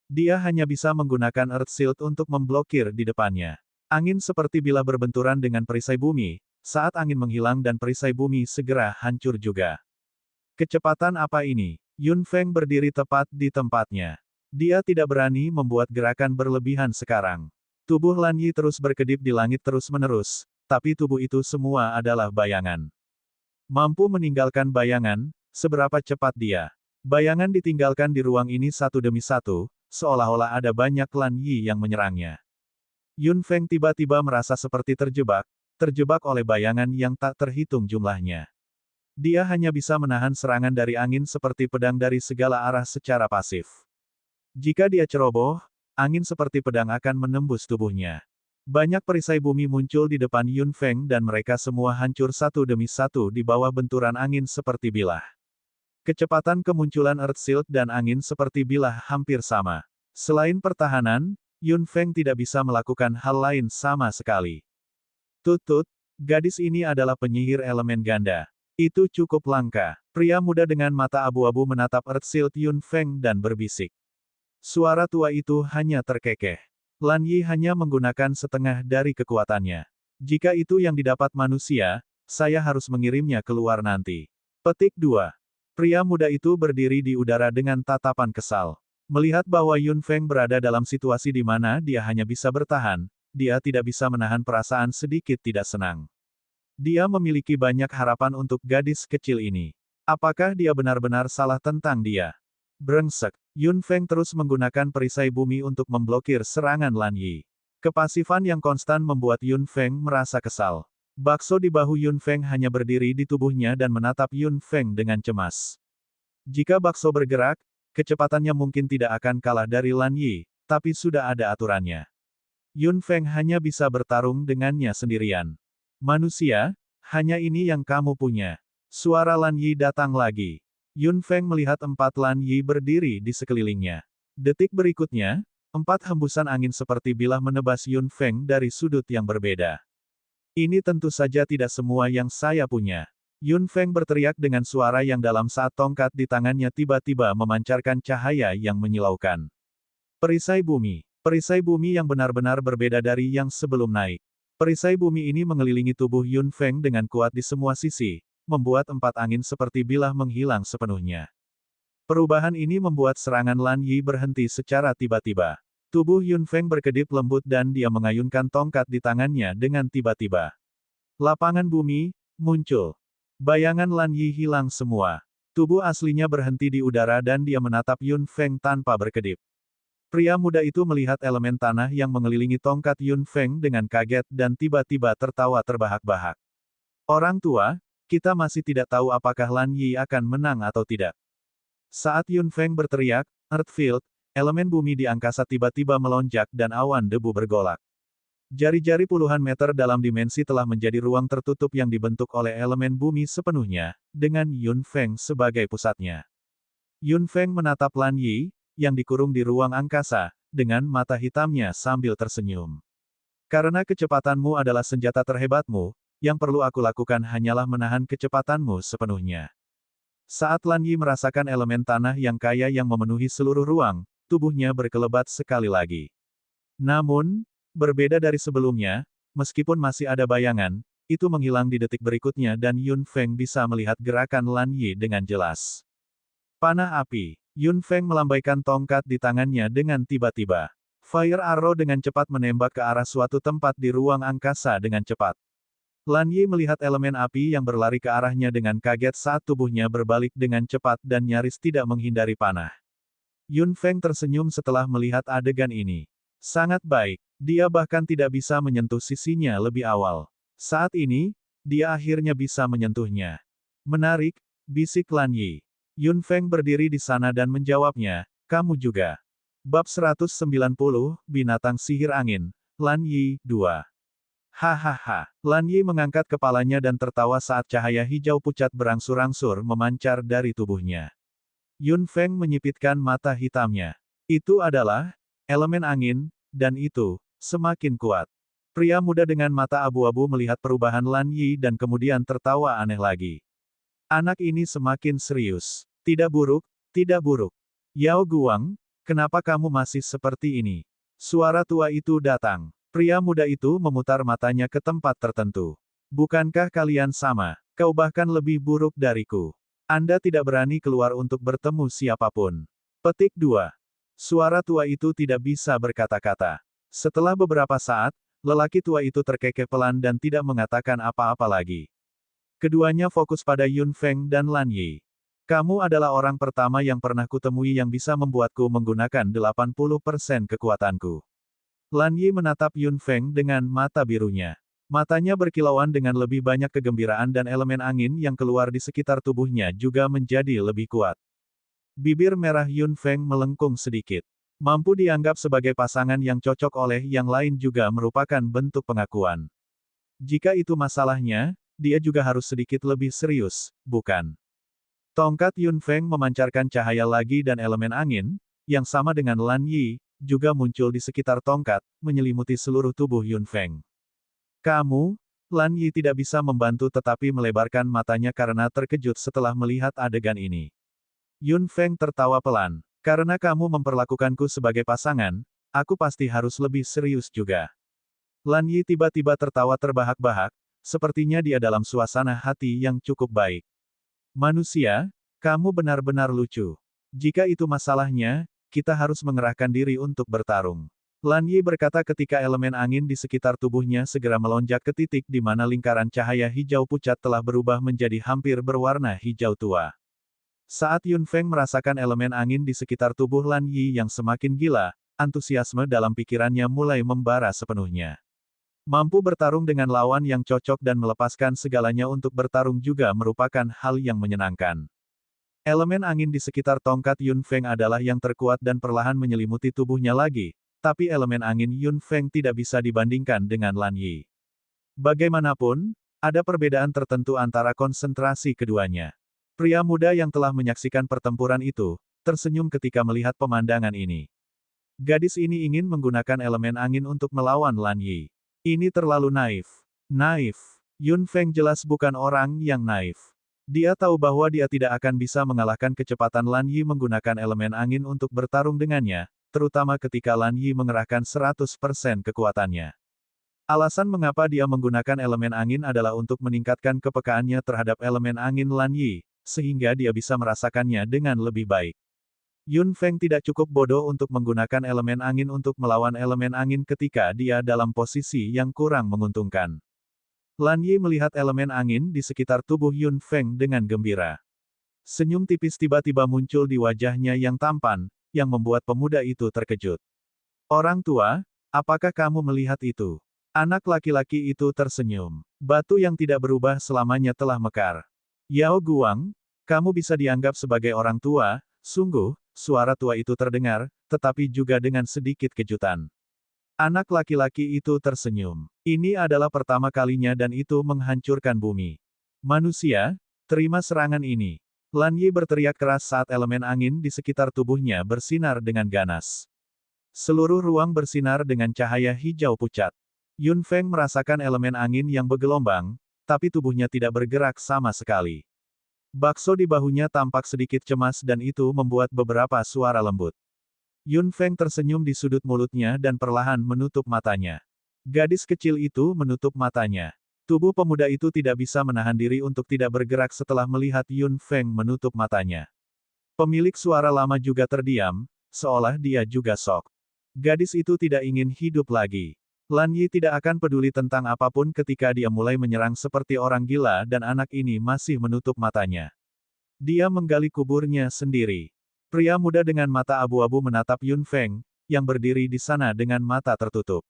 Dia hanya bisa menggunakan Earth Shield untuk memblokir di depannya. Angin seperti bilah berbenturan dengan perisai bumi, saat angin menghilang dan perisai bumi segera hancur juga. Kecepatan apa ini? Yun Feng berdiri tepat di tempatnya. Dia tidak berani membuat gerakan berlebihan sekarang. Tubuh Lan Yi terus berkedip di langit terus-menerus, tapi tubuh itu semua adalah bayangan. Mampu meninggalkan bayangan, seberapa cepat dia. Bayangan ditinggalkan di ruang ini satu demi satu, seolah-olah ada banyak Lan Yi yang menyerangnya. Yun Feng tiba-tiba merasa seperti terjebak oleh bayangan yang tak terhitung jumlahnya. Dia hanya bisa menahan serangan dari angin seperti pedang dari segala arah secara pasif. Jika dia ceroboh, angin seperti pedang akan menembus tubuhnya. Banyak perisai bumi muncul di depan Yun Feng dan mereka semua hancur satu demi satu di bawah benturan angin seperti bilah. Kecepatan kemunculan Earth Shield dan angin seperti bilah hampir sama. Selain pertahanan, Yun Feng tidak bisa melakukan hal lain sama sekali. Tut-tut, gadis ini adalah penyihir elemen ganda. Itu cukup langka. Pria muda dengan mata abu-abu menatap Earth Shield Yun Feng dan berbisik. Suara tua itu hanya terkekeh. Lan Yi hanya menggunakan setengah dari kekuatannya. Jika itu yang didapat manusia, saya harus mengirimnya keluar nanti. Petik 2. Pria muda itu berdiri di udara dengan tatapan kesal. Melihat bahwa Yun Feng berada dalam situasi di mana dia hanya bisa bertahan, dia tidak bisa menahan perasaan sedikit tidak senang. Dia memiliki banyak harapan untuk gadis kecil ini. Apakah dia benar-benar salah tentang dia? Brengsek. Yun Feng terus menggunakan perisai bumi untuk memblokir serangan Lan Yi. Kepasifan yang konstan membuat Yun Feng merasa kesal. Bakso di bahu Yun Feng hanya berdiri di tubuhnya dan menatap Yun Feng dengan cemas. Jika bakso bergerak, kecepatannya mungkin tidak akan kalah dari Lan Yi, tapi sudah ada aturannya. Yun Feng hanya bisa bertarung dengannya sendirian. Manusia, hanya ini yang kamu punya. Suara Lan Yi datang lagi. Yun Feng melihat 4 Lan Yi berdiri di sekelilingnya. Detik berikutnya, 4 hembusan angin seperti bilah menebas Yun Feng dari sudut yang berbeda. Ini tentu saja tidak semua yang saya punya. Yun Feng berteriak dengan suara yang dalam saat tongkat di tangannya tiba-tiba memancarkan cahaya yang menyilaukan. Perisai bumi. Perisai bumi yang benar-benar berbeda dari yang sebelum naik. Perisai bumi ini mengelilingi tubuh Yun Feng dengan kuat di semua sisi, membuat 4 angin seperti bilah menghilang sepenuhnya. Perubahan ini membuat serangan Lan Yi berhenti secara tiba-tiba. Tubuh Yun Feng berkedip lembut dan dia mengayunkan tongkat di tangannya dengan tiba-tiba. Lapangan bumi muncul. Bayangan Lan Yi hilang semua. Tubuh aslinya berhenti di udara dan dia menatap Yun Feng tanpa berkedip. Pria muda itu melihat elemen tanah yang mengelilingi tongkat Yun Feng dengan kaget dan tiba-tiba tertawa terbahak-bahak. Orang tua, kita masih tidak tahu apakah Lan Yi akan menang atau tidak. Saat Yun Feng berteriak, Earth Field, elemen bumi di angkasa tiba-tiba melonjak dan awan debu bergolak. Jari-jari puluhan meter dalam dimensi telah menjadi ruang tertutup yang dibentuk oleh elemen bumi sepenuhnya, dengan Yun Feng sebagai pusatnya. Yun Feng menatap Lan Yi, yang dikurung di ruang angkasa, dengan mata hitamnya sambil tersenyum. Karena kecepatanmu adalah senjata terhebatmu, yang perlu aku lakukan hanyalah menahan kecepatanmu sepenuhnya. Saat Lan Yi merasakan elemen tanah yang kaya yang memenuhi seluruh ruang, tubuhnya berkelebat sekali lagi. Namun, berbeda dari sebelumnya, meskipun masih ada bayangan, itu menghilang di detik berikutnya dan Yun Feng bisa melihat gerakan Lan Yi dengan jelas. Panah api. Yun Feng melambaikan tongkat di tangannya dengan tiba-tiba. Fire arrow dengan cepat menembak ke arah suatu tempat di ruang angkasa dengan cepat. Lan Yi melihat elemen api yang berlari ke arahnya dengan kaget saat tubuhnya berbalik dengan cepat dan nyaris tidak menghindari panah. Yun Feng tersenyum setelah melihat adegan ini. Sangat baik, dia bahkan tidak bisa menyentuh sisinya lebih awal. Saat ini, dia akhirnya bisa menyentuhnya. Menarik, bisik Lan Yi. Yun Feng berdiri di sana dan menjawabnya, kamu juga. Bab 190, Binatang Sihir Angin, Lan Yi, 2. Hahaha. Lan Yi mengangkat kepalanya dan tertawa saat cahaya hijau pucat berangsur-angsur memancar dari tubuhnya. Yun Feng menyipitkan mata hitamnya. Itu adalah elemen angin, dan itu semakin kuat. Pria muda dengan mata abu-abu melihat perubahan Lan Yi dan kemudian tertawa aneh lagi. Anak ini semakin serius. Tidak buruk, tidak buruk. Yao Guang, kenapa kamu masih seperti ini? Suara tua itu datang. Pria muda itu memutar matanya ke tempat tertentu. Bukankah kalian sama? Kau bahkan lebih buruk dariku. Anda tidak berani keluar untuk bertemu siapapun. Petik 2. Suara tua itu tidak bisa berkata-kata. Setelah beberapa saat, lelaki tua itu terkekeh pelan dan tidak mengatakan apa-apa lagi. Keduanya fokus pada Yun Feng dan Lan Yi. Kamu adalah orang pertama yang pernah kutemui yang bisa membuatku menggunakan 80% kekuatanku. Lan Yi menatap Yun Feng dengan mata birunya. Matanya berkilauan dengan lebih banyak kegembiraan dan elemen angin yang keluar di sekitar tubuhnya juga menjadi lebih kuat. Bibir merah Yun Feng melengkung sedikit. Mampu dianggap sebagai pasangan yang cocok oleh yang lain juga merupakan bentuk pengakuan. Jika itu masalahnya, dia juga harus sedikit lebih serius, bukan? Tongkat Yun Feng memancarkan cahaya lagi dan elemen angin, yang sama dengan Lan Yi, juga muncul di sekitar tongkat, menyelimuti seluruh tubuh Yun Feng. Kamu, Lan Yi tidak bisa membantu tetapi melebarkan matanya karena terkejut setelah melihat adegan ini. Yun Feng tertawa pelan. Karena kamu memperlakukanku sebagai pasangan, aku pasti harus lebih serius juga. Lan Yi tiba-tiba tertawa terbahak-bahak, sepertinya dia dalam suasana hati yang cukup baik. Manusia, kamu benar-benar lucu. Jika itu masalahnya, kita harus mengerahkan diri untuk bertarung. Lan Yi berkata ketika elemen angin di sekitar tubuhnya segera melonjak ke titik di mana lingkaran cahaya hijau pucat telah berubah menjadi hampir berwarna hijau tua. Saat Yun Feng merasakan elemen angin di sekitar tubuh Lan Yi yang semakin gila, antusiasme dalam pikirannya mulai membara sepenuhnya. Mampu bertarung dengan lawan yang cocok dan melepaskan segalanya untuk bertarung juga merupakan hal yang menyenangkan. Elemen angin di sekitar tongkat Yun Feng adalah yang terkuat dan perlahan menyelimuti tubuhnya lagi, tapi elemen angin Yun Feng tidak bisa dibandingkan dengan Lan Yi. Bagaimanapun, ada perbedaan tertentu antara konsentrasi keduanya. Pria muda yang telah menyaksikan pertempuran itu, tersenyum ketika melihat pemandangan ini. Gadis ini ingin menggunakan elemen angin untuk melawan Lan Yi. Ini terlalu naif. Naif. Yun Feng jelas bukan orang yang naif. Dia tahu bahwa dia tidak akan bisa mengalahkan kecepatan Lan Yi menggunakan elemen angin untuk bertarung dengannya, terutama ketika Lan Yi mengerahkan 100% kekuatannya. Alasan mengapa dia menggunakan elemen angin adalah untuk meningkatkan kepekaannya terhadap elemen angin Lan Yi, sehingga dia bisa merasakannya dengan lebih baik. Yun Feng tidak cukup bodoh untuk menggunakan elemen angin untuk melawan elemen angin ketika dia dalam posisi yang kurang menguntungkan. Lan Yi melihat elemen angin di sekitar tubuh Yun Feng dengan gembira. Senyum tipis tiba-tiba muncul di wajahnya yang tampan, yang membuat pemuda itu terkejut. Orang tua, apakah kamu melihat itu? Anak laki-laki itu tersenyum. Batu yang tidak berubah selamanya telah mekar. Yao Guang, kamu bisa dianggap sebagai orang tua, sungguh, suara tua itu terdengar, tetapi juga dengan sedikit kejutan. Anak laki-laki itu tersenyum. Ini adalah pertama kalinya dan itu menghancurkan bumi. Manusia, terima serangan ini. Lan Yi berteriak keras saat elemen angin di sekitar tubuhnya bersinar dengan ganas. Seluruh ruang bersinar dengan cahaya hijau pucat. Yun Feng merasakan elemen angin yang bergelombang, tapi tubuhnya tidak bergerak sama sekali. Bakso di bahunya tampak sedikit cemas dan itu membuat beberapa suara lembut. Yun Feng tersenyum di sudut mulutnya dan perlahan menutup matanya. Gadis kecil itu menutup matanya. Tubuh pemuda itu tidak bisa menahan diri untuk tidak bergerak setelah melihat Yun Feng menutup matanya. Pemilik suara lama juga terdiam, seolah dia juga shock. Gadis itu tidak ingin hidup lagi. Lan Yi tidak akan peduli tentang apapun ketika dia mulai menyerang seperti orang gila dan anak ini masih menutup matanya. Dia menggali kuburnya sendiri. Pria muda dengan mata abu-abu menatap Yun Feng, yang berdiri di sana dengan mata tertutup.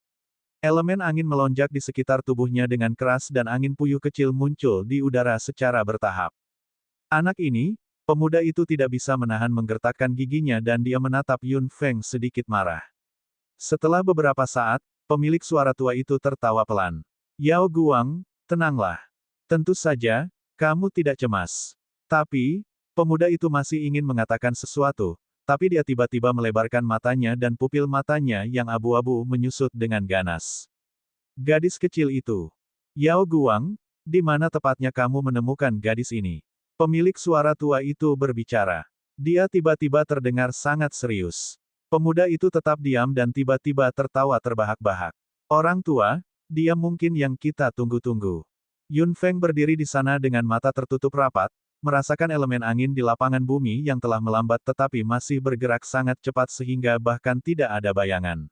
Elemen angin melonjak di sekitar tubuhnya dengan keras dan angin puyuh kecil muncul di udara secara bertahap. Anak ini, pemuda itu tidak bisa menahan menggertakkan giginya dan dia menatap Yun Feng sedikit marah. Setelah beberapa saat, pemilik suara tua itu tertawa pelan. Yao Guang, tenanglah. Tentu saja, kamu tidak cemas. Tapi, pemuda itu masih ingin mengatakan sesuatu, tapi dia tiba-tiba melebarkan matanya dan pupil matanya yang abu-abu menyusut dengan ganas. Gadis kecil itu. Yao Guang, di mana tepatnya kamu menemukan gadis ini? Pemilik suara tua itu berbicara. Dia tiba-tiba terdengar sangat serius. Pemuda itu tetap diam dan tiba-tiba tertawa terbahak-bahak. Orang tua, dia mungkin yang kita tunggu-tunggu. Yun Feng berdiri di sana dengan mata tertutup rapat, merasakan elemen angin di lapangan bumi yang telah melambat tetapi masih bergerak sangat cepat sehingga bahkan tidak ada bayangan.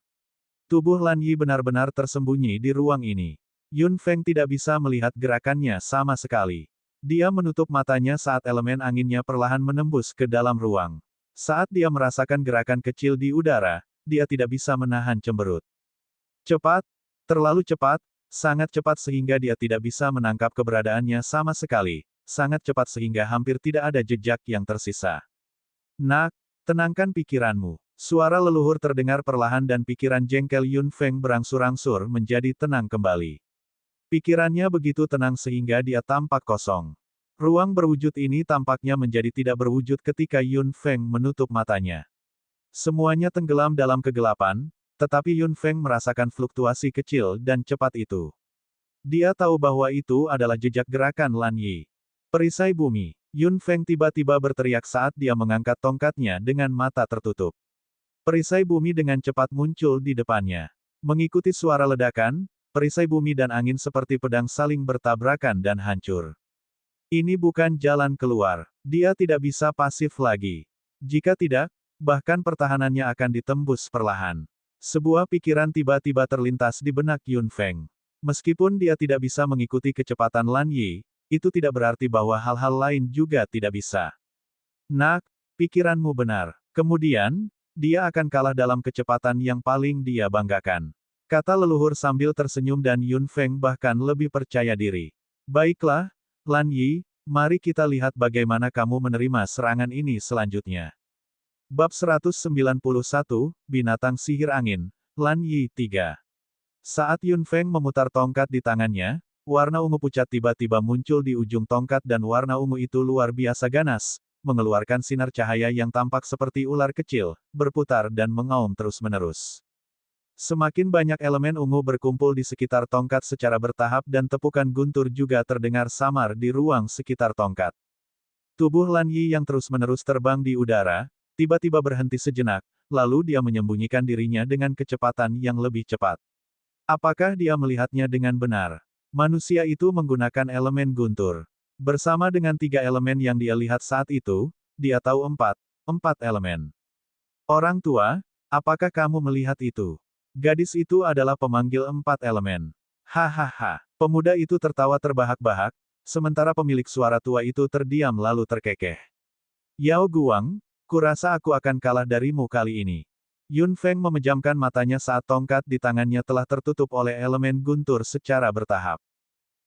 Tubuh Lan Yi benar-benar tersembunyi di ruang ini. Yun Feng tidak bisa melihat gerakannya sama sekali. Dia menutup matanya saat elemen anginnya perlahan menembus ke dalam ruang. Saat dia merasakan gerakan kecil di udara, dia tidak bisa menahan cemberut. Cepat, terlalu cepat, sangat cepat sehingga dia tidak bisa menangkap keberadaannya sama sekali. Sangat cepat sehingga hampir tidak ada jejak yang tersisa. Nak, tenangkan pikiranmu. Suara leluhur terdengar perlahan dan pikiran jengkel Yun Feng berangsur-angsur menjadi tenang kembali. Pikirannya begitu tenang sehingga dia tampak kosong. Ruang berwujud ini tampaknya menjadi tidak berwujud ketika Yun Feng menutup matanya. Semuanya tenggelam dalam kegelapan, tetapi Yun Feng merasakan fluktuasi kecil dan cepat itu. Dia tahu bahwa itu adalah jejak gerakan Lan Yi. Perisai bumi. Yun Feng tiba-tiba berteriak saat dia mengangkat tongkatnya dengan mata tertutup. Perisai bumi dengan cepat muncul di depannya. Mengikuti suara ledakan, perisai bumi dan angin seperti pedang saling bertabrakan dan hancur. Ini bukan jalan keluar. Dia tidak bisa pasif lagi. Jika tidak, bahkan pertahanannya akan ditembus perlahan. Sebuah pikiran tiba-tiba terlintas di benak Yun Feng. Meskipun dia tidak bisa mengikuti kecepatan Lan Yi, itu tidak berarti bahwa hal-hal lain juga tidak bisa. Nak, pikiranmu benar. Kemudian, dia akan kalah dalam kecepatan yang paling dia banggakan. Kata leluhur sambil tersenyum dan Yun Feng bahkan lebih percaya diri. Baiklah, Lan Yi, mari kita lihat bagaimana kamu menerima serangan ini selanjutnya. Bab 191, Binatang Sihir Angin, Lan Yi 3. Saat Yun Feng memutar tongkat di tangannya, warna ungu pucat tiba-tiba muncul di ujung tongkat dan warna ungu itu luar biasa ganas, mengeluarkan sinar cahaya yang tampak seperti ular kecil, berputar dan mengaum terus-menerus. Semakin banyak elemen ungu berkumpul di sekitar tongkat secara bertahap dan tepukan guntur juga terdengar samar di ruang sekitar tongkat. Tubuh Lan Yi yang terus-menerus terbang di udara, tiba-tiba berhenti sejenak, lalu dia menyembunyikan dirinya dengan kecepatan yang lebih cepat. Apakah dia melihatnya dengan benar? Manusia itu menggunakan elemen guntur. Bersama dengan 3 elemen yang dia lihat saat itu, dia tahu 4 elemen. Orang tua, apakah kamu melihat itu? Gadis itu adalah pemanggil 4 elemen. Hahaha. Pemuda itu tertawa terbahak-bahak, sementara pemilik suara tua itu terdiam lalu terkekeh. Yao Guang, kurasa aku akan kalah darimu kali ini. Yun Feng memejamkan matanya saat tongkat di tangannya telah tertutup oleh elemen guntur secara bertahap.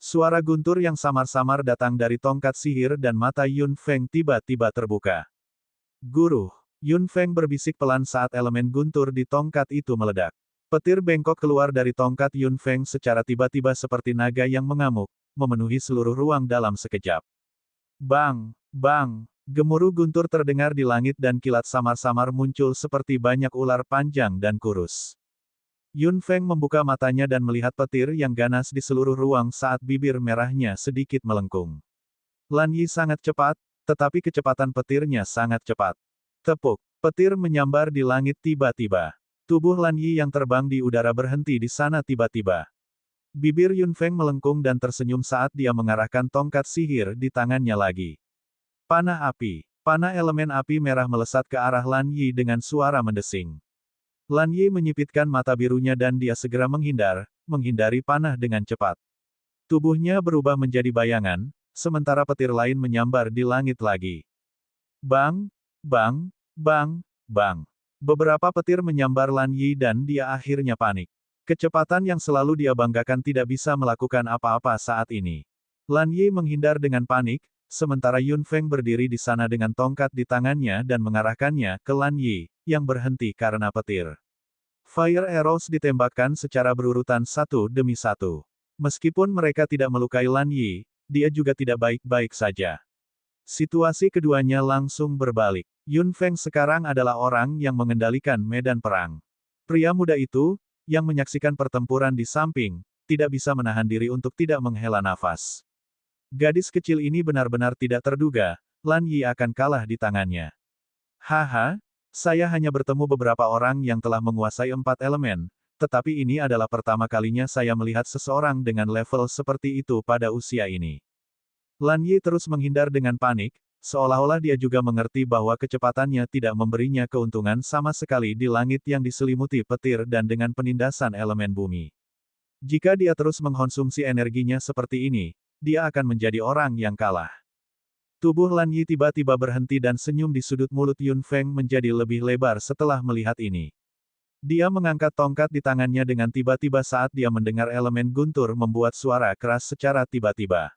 Suara guntur yang samar-samar datang dari tongkat sihir dan mata Yun Feng tiba-tiba terbuka. Guru, Yun Feng berbisik pelan saat elemen guntur di tongkat itu meledak. Petir bengkok keluar dari tongkat Yun Feng secara tiba-tiba seperti naga yang mengamuk, memenuhi seluruh ruang dalam sekejap. Bang, bang. Gemuruh guntur terdengar di langit dan kilat samar-samar muncul seperti banyak ular panjang dan kurus. Yun Feng membuka matanya dan melihat petir yang ganas di seluruh ruang saat bibir merahnya sedikit melengkung. Lan Yi sangat cepat, tetapi kecepatan petirnya sangat cepat. Tepuk, petir menyambar di langit tiba-tiba. Tubuh Lan Yi yang terbang di udara berhenti di sana tiba-tiba. Bibir Yun Feng melengkung dan tersenyum saat dia mengarahkan tongkat sihir di tangannya lagi. Panah api. Panah elemen api merah melesat ke arah Lan Yi dengan suara mendesing. Lan Yi menyipitkan mata birunya dan dia segera menghindari panah dengan cepat. Tubuhnya berubah menjadi bayangan, sementara petir lain menyambar di langit lagi. Bang, bang, bang, bang. Beberapa petir menyambar Lan Yi dan dia akhirnya panik. Kecepatan yang selalu dia banggakan tidak bisa melakukan apa-apa saat ini. Lan Yi menghindar dengan panik, sementara Yun Feng berdiri di sana dengan tongkat di tangannya dan mengarahkannya ke Lan Yi, yang berhenti karena petir. Fire arrows ditembakkan secara berurutan satu demi satu. Meskipun mereka tidak melukai Lan Yi, dia juga tidak baik-baik saja. Situasi keduanya langsung berbalik. Yun Feng sekarang adalah orang yang mengendalikan medan perang. Pria muda itu, yang menyaksikan pertempuran di samping, tidak bisa menahan diri untuk tidak menghela nafas. Gadis kecil ini benar-benar tidak terduga, Lan Yi akan kalah di tangannya. Haha, saya hanya bertemu beberapa orang yang telah menguasai 4 elemen, tetapi ini adalah pertama kalinya saya melihat seseorang dengan level seperti itu pada usia ini. Lan Yi terus menghindar dengan panik, seolah-olah dia juga mengerti bahwa kecepatannya tidak memberinya keuntungan sama sekali di langit yang diselimuti petir dan dengan penindasan elemen bumi. Jika dia terus mengkonsumsi energinya seperti ini, dia akan menjadi orang yang kalah. Tubuh Lan Yi tiba-tiba berhenti dan senyum di sudut mulut Yun Feng menjadi lebih lebar setelah melihat ini. Dia mengangkat tongkat di tangannya dengan tiba-tiba saat dia mendengar elemen guntur membuat suara keras secara tiba-tiba.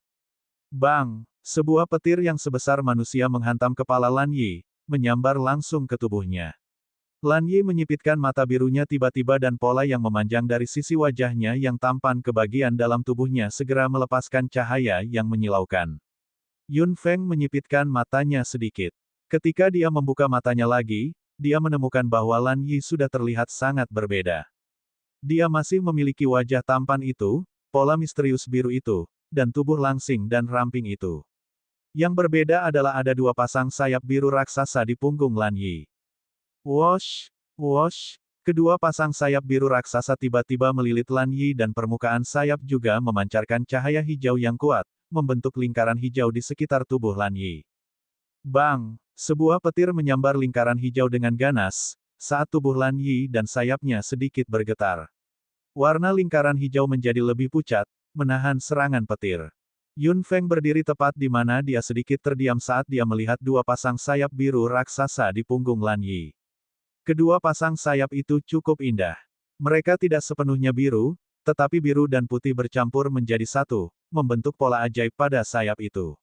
Bang! Sebuah petir yang sebesar manusia menghantam kepala Lan Yi, menyambar langsung ke tubuhnya. Lan Yi menyipitkan mata birunya tiba-tiba dan pola yang memanjang dari sisi wajahnya yang tampan ke bagian dalam tubuhnya segera melepaskan cahaya yang menyilaukan. Yun Feng menyipitkan matanya sedikit. Ketika dia membuka matanya lagi, dia menemukan bahwa Lan Yi sudah terlihat sangat berbeda. Dia masih memiliki wajah tampan itu, pola misterius biru itu, dan tubuh langsing dan ramping itu. Yang berbeda adalah ada 2 pasang sayap biru raksasa di punggung Lan Yi. Wosh! Wosh! Kedua pasang sayap biru raksasa tiba-tiba melilit Lan Yi dan permukaan sayap juga memancarkan cahaya hijau yang kuat, membentuk lingkaran hijau di sekitar tubuh Lan Yi. Bang! Sebuah petir menyambar lingkaran hijau dengan ganas, saat tubuh Lan Yi dan sayapnya sedikit bergetar. Warna lingkaran hijau menjadi lebih pucat, menahan serangan petir. Yun Feng berdiri tepat di mana dia sedikit terdiam saat dia melihat 2 pasang sayap biru raksasa di punggung Lan Yi. Kedua pasang sayap itu cukup indah. Mereka tidak sepenuhnya biru, tetapi biru dan putih bercampur menjadi satu, membentuk pola ajaib pada sayap itu.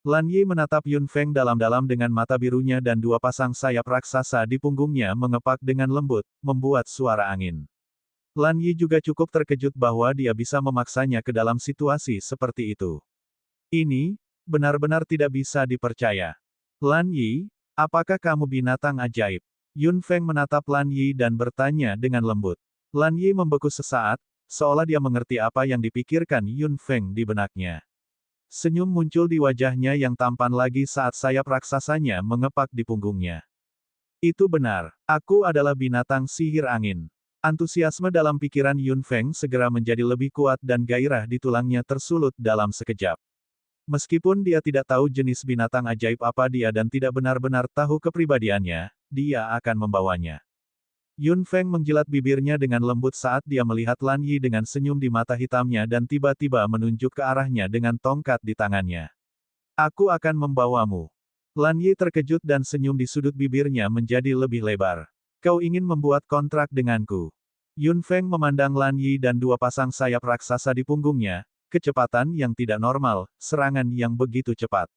Lan Yi menatap Yun Feng dalam-dalam dengan mata birunya dan 2 pasang sayap raksasa di punggungnya mengepak dengan lembut, membuat suara angin. Lan Yi juga cukup terkejut bahwa dia bisa memaksanya ke dalam situasi seperti itu. Ini, benar-benar tidak bisa dipercaya. Lan Yi, apakah kamu binatang ajaib? Yun Feng menatap Lan Yi dan bertanya dengan lembut. Lan Yi membeku sesaat, seolah dia mengerti apa yang dipikirkan Yun Feng di benaknya. Senyum muncul di wajahnya yang tampan lagi saat sayap raksasanya mengepak di punggungnya. Itu benar, aku adalah binatang sihir angin. Antusiasme dalam pikiran Yun Feng segera menjadi lebih kuat dan gairah di tulangnya tersulut dalam sekejap. Meskipun dia tidak tahu jenis binatang ajaib apa dia dan tidak benar-benar tahu kepribadiannya, dia akan membawanya. Yun Feng menjilat bibirnya dengan lembut saat dia melihat Lan Yi dengan senyum di mata hitamnya dan tiba-tiba menunjuk ke arahnya dengan tongkat di tangannya. Aku akan membawamu. Lan Yi terkejut dan senyum di sudut bibirnya menjadi lebih lebar. Kau ingin membuat kontrak denganku? Yun Feng memandang Lan Yi dan 2 pasang sayap raksasa di punggungnya, kecepatan yang tidak normal, serangan yang begitu cepat.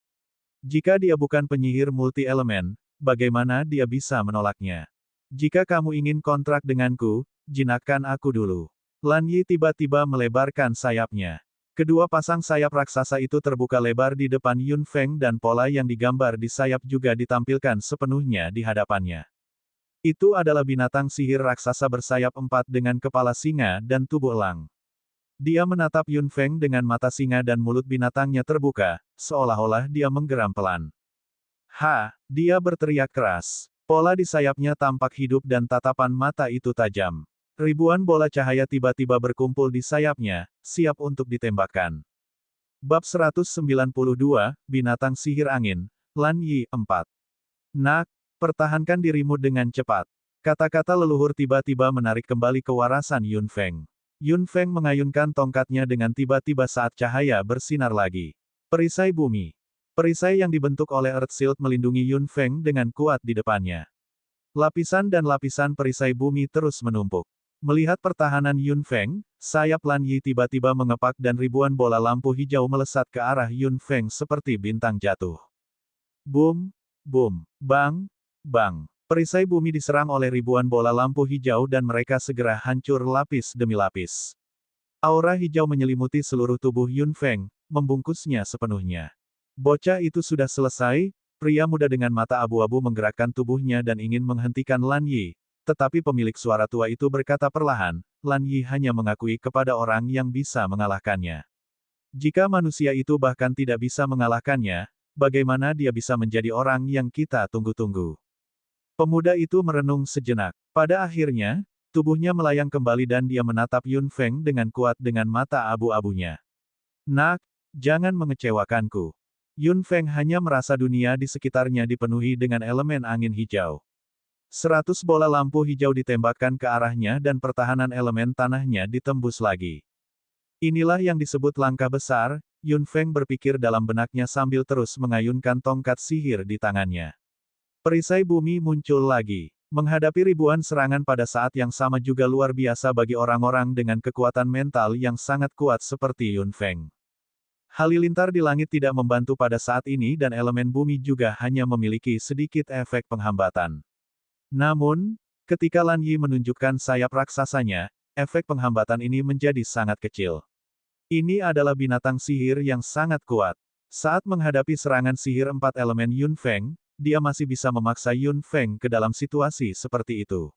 Jika dia bukan penyihir multi-elemen, bagaimana dia bisa menolaknya? Jika kamu ingin kontrak denganku, jinakkan aku dulu. Lan Yi tiba-tiba melebarkan sayapnya. Kedua pasang sayap raksasa itu terbuka lebar di depan Yun Feng dan pola yang digambar di sayap juga ditampilkan sepenuhnya di hadapannya. Itu adalah binatang sihir raksasa bersayap 4 dengan kepala singa dan tubuh elang. Dia menatap Yun Feng dengan mata singa dan mulut binatangnya terbuka, seolah-olah dia menggeram pelan. Ha! Dia berteriak keras. Pola di sayapnya tampak hidup dan tatapan mata itu tajam. Ribuan bola cahaya tiba-tiba berkumpul di sayapnya, siap untuk ditembakkan. Bab 192, Binatang Sihir Angin, Lan Yi 4. Nak, pertahankan dirimu dengan cepat. Kata-kata leluhur tiba-tiba menarik kembali kewarasan Yun Feng. Yun Feng mengayunkan tongkatnya dengan tiba-tiba saat cahaya bersinar lagi. Perisai bumi. Perisai yang dibentuk oleh Earth Shield melindungi Yun Feng dengan kuat di depannya. Lapisan dan lapisan perisai bumi terus menumpuk. Melihat pertahanan Yun Feng, sayap Lan Yi tiba-tiba mengepak dan ribuan bola lampu hijau melesat ke arah Yun Feng seperti bintang jatuh. Boom, boom, bang, bang. Perisai bumi diserang oleh ribuan bola lampu hijau dan mereka segera hancur lapis demi lapis. Aura hijau menyelimuti seluruh tubuh Yun Feng, membungkusnya sepenuhnya. Bocah itu sudah selesai, pria muda dengan mata abu-abu menggerakkan tubuhnya dan ingin menghentikan Lan Yi. Tetapi pemilik suara tua itu berkata perlahan, Lan Yi hanya mengakui kepada orang yang bisa mengalahkannya. Jika manusia itu bahkan tidak bisa mengalahkannya, bagaimana dia bisa menjadi orang yang kita tunggu-tunggu? Pemuda itu merenung sejenak. Pada akhirnya, tubuhnya melayang kembali dan dia menatap Yun Feng dengan kuat dengan mata abu-abunya. Nak, jangan mengecewakanku. Yun Feng hanya merasa dunia di sekitarnya dipenuhi dengan elemen angin hijau. 100 bola lampu hijau ditembakkan ke arahnya dan pertahanan elemen tanahnya ditembus lagi. Inilah yang disebut langkah besar, Yun Feng berpikir dalam benaknya sambil terus mengayunkan tongkat sihir di tangannya. Perisai bumi muncul lagi. Menghadapi ribuan serangan pada saat yang sama juga luar biasa bagi orang-orang dengan kekuatan mental yang sangat kuat seperti Yun Feng. Halilintar di langit tidak membantu pada saat ini dan elemen bumi juga hanya memiliki sedikit efek penghambatan. Namun, ketika Lan Yi menunjukkan sayap raksasanya, efek penghambatan ini menjadi sangat kecil. Ini adalah binatang sihir yang sangat kuat. Saat menghadapi serangan sihir 4 elemen Yun Feng, dia masih bisa memaksa Yun Feng ke dalam situasi seperti itu.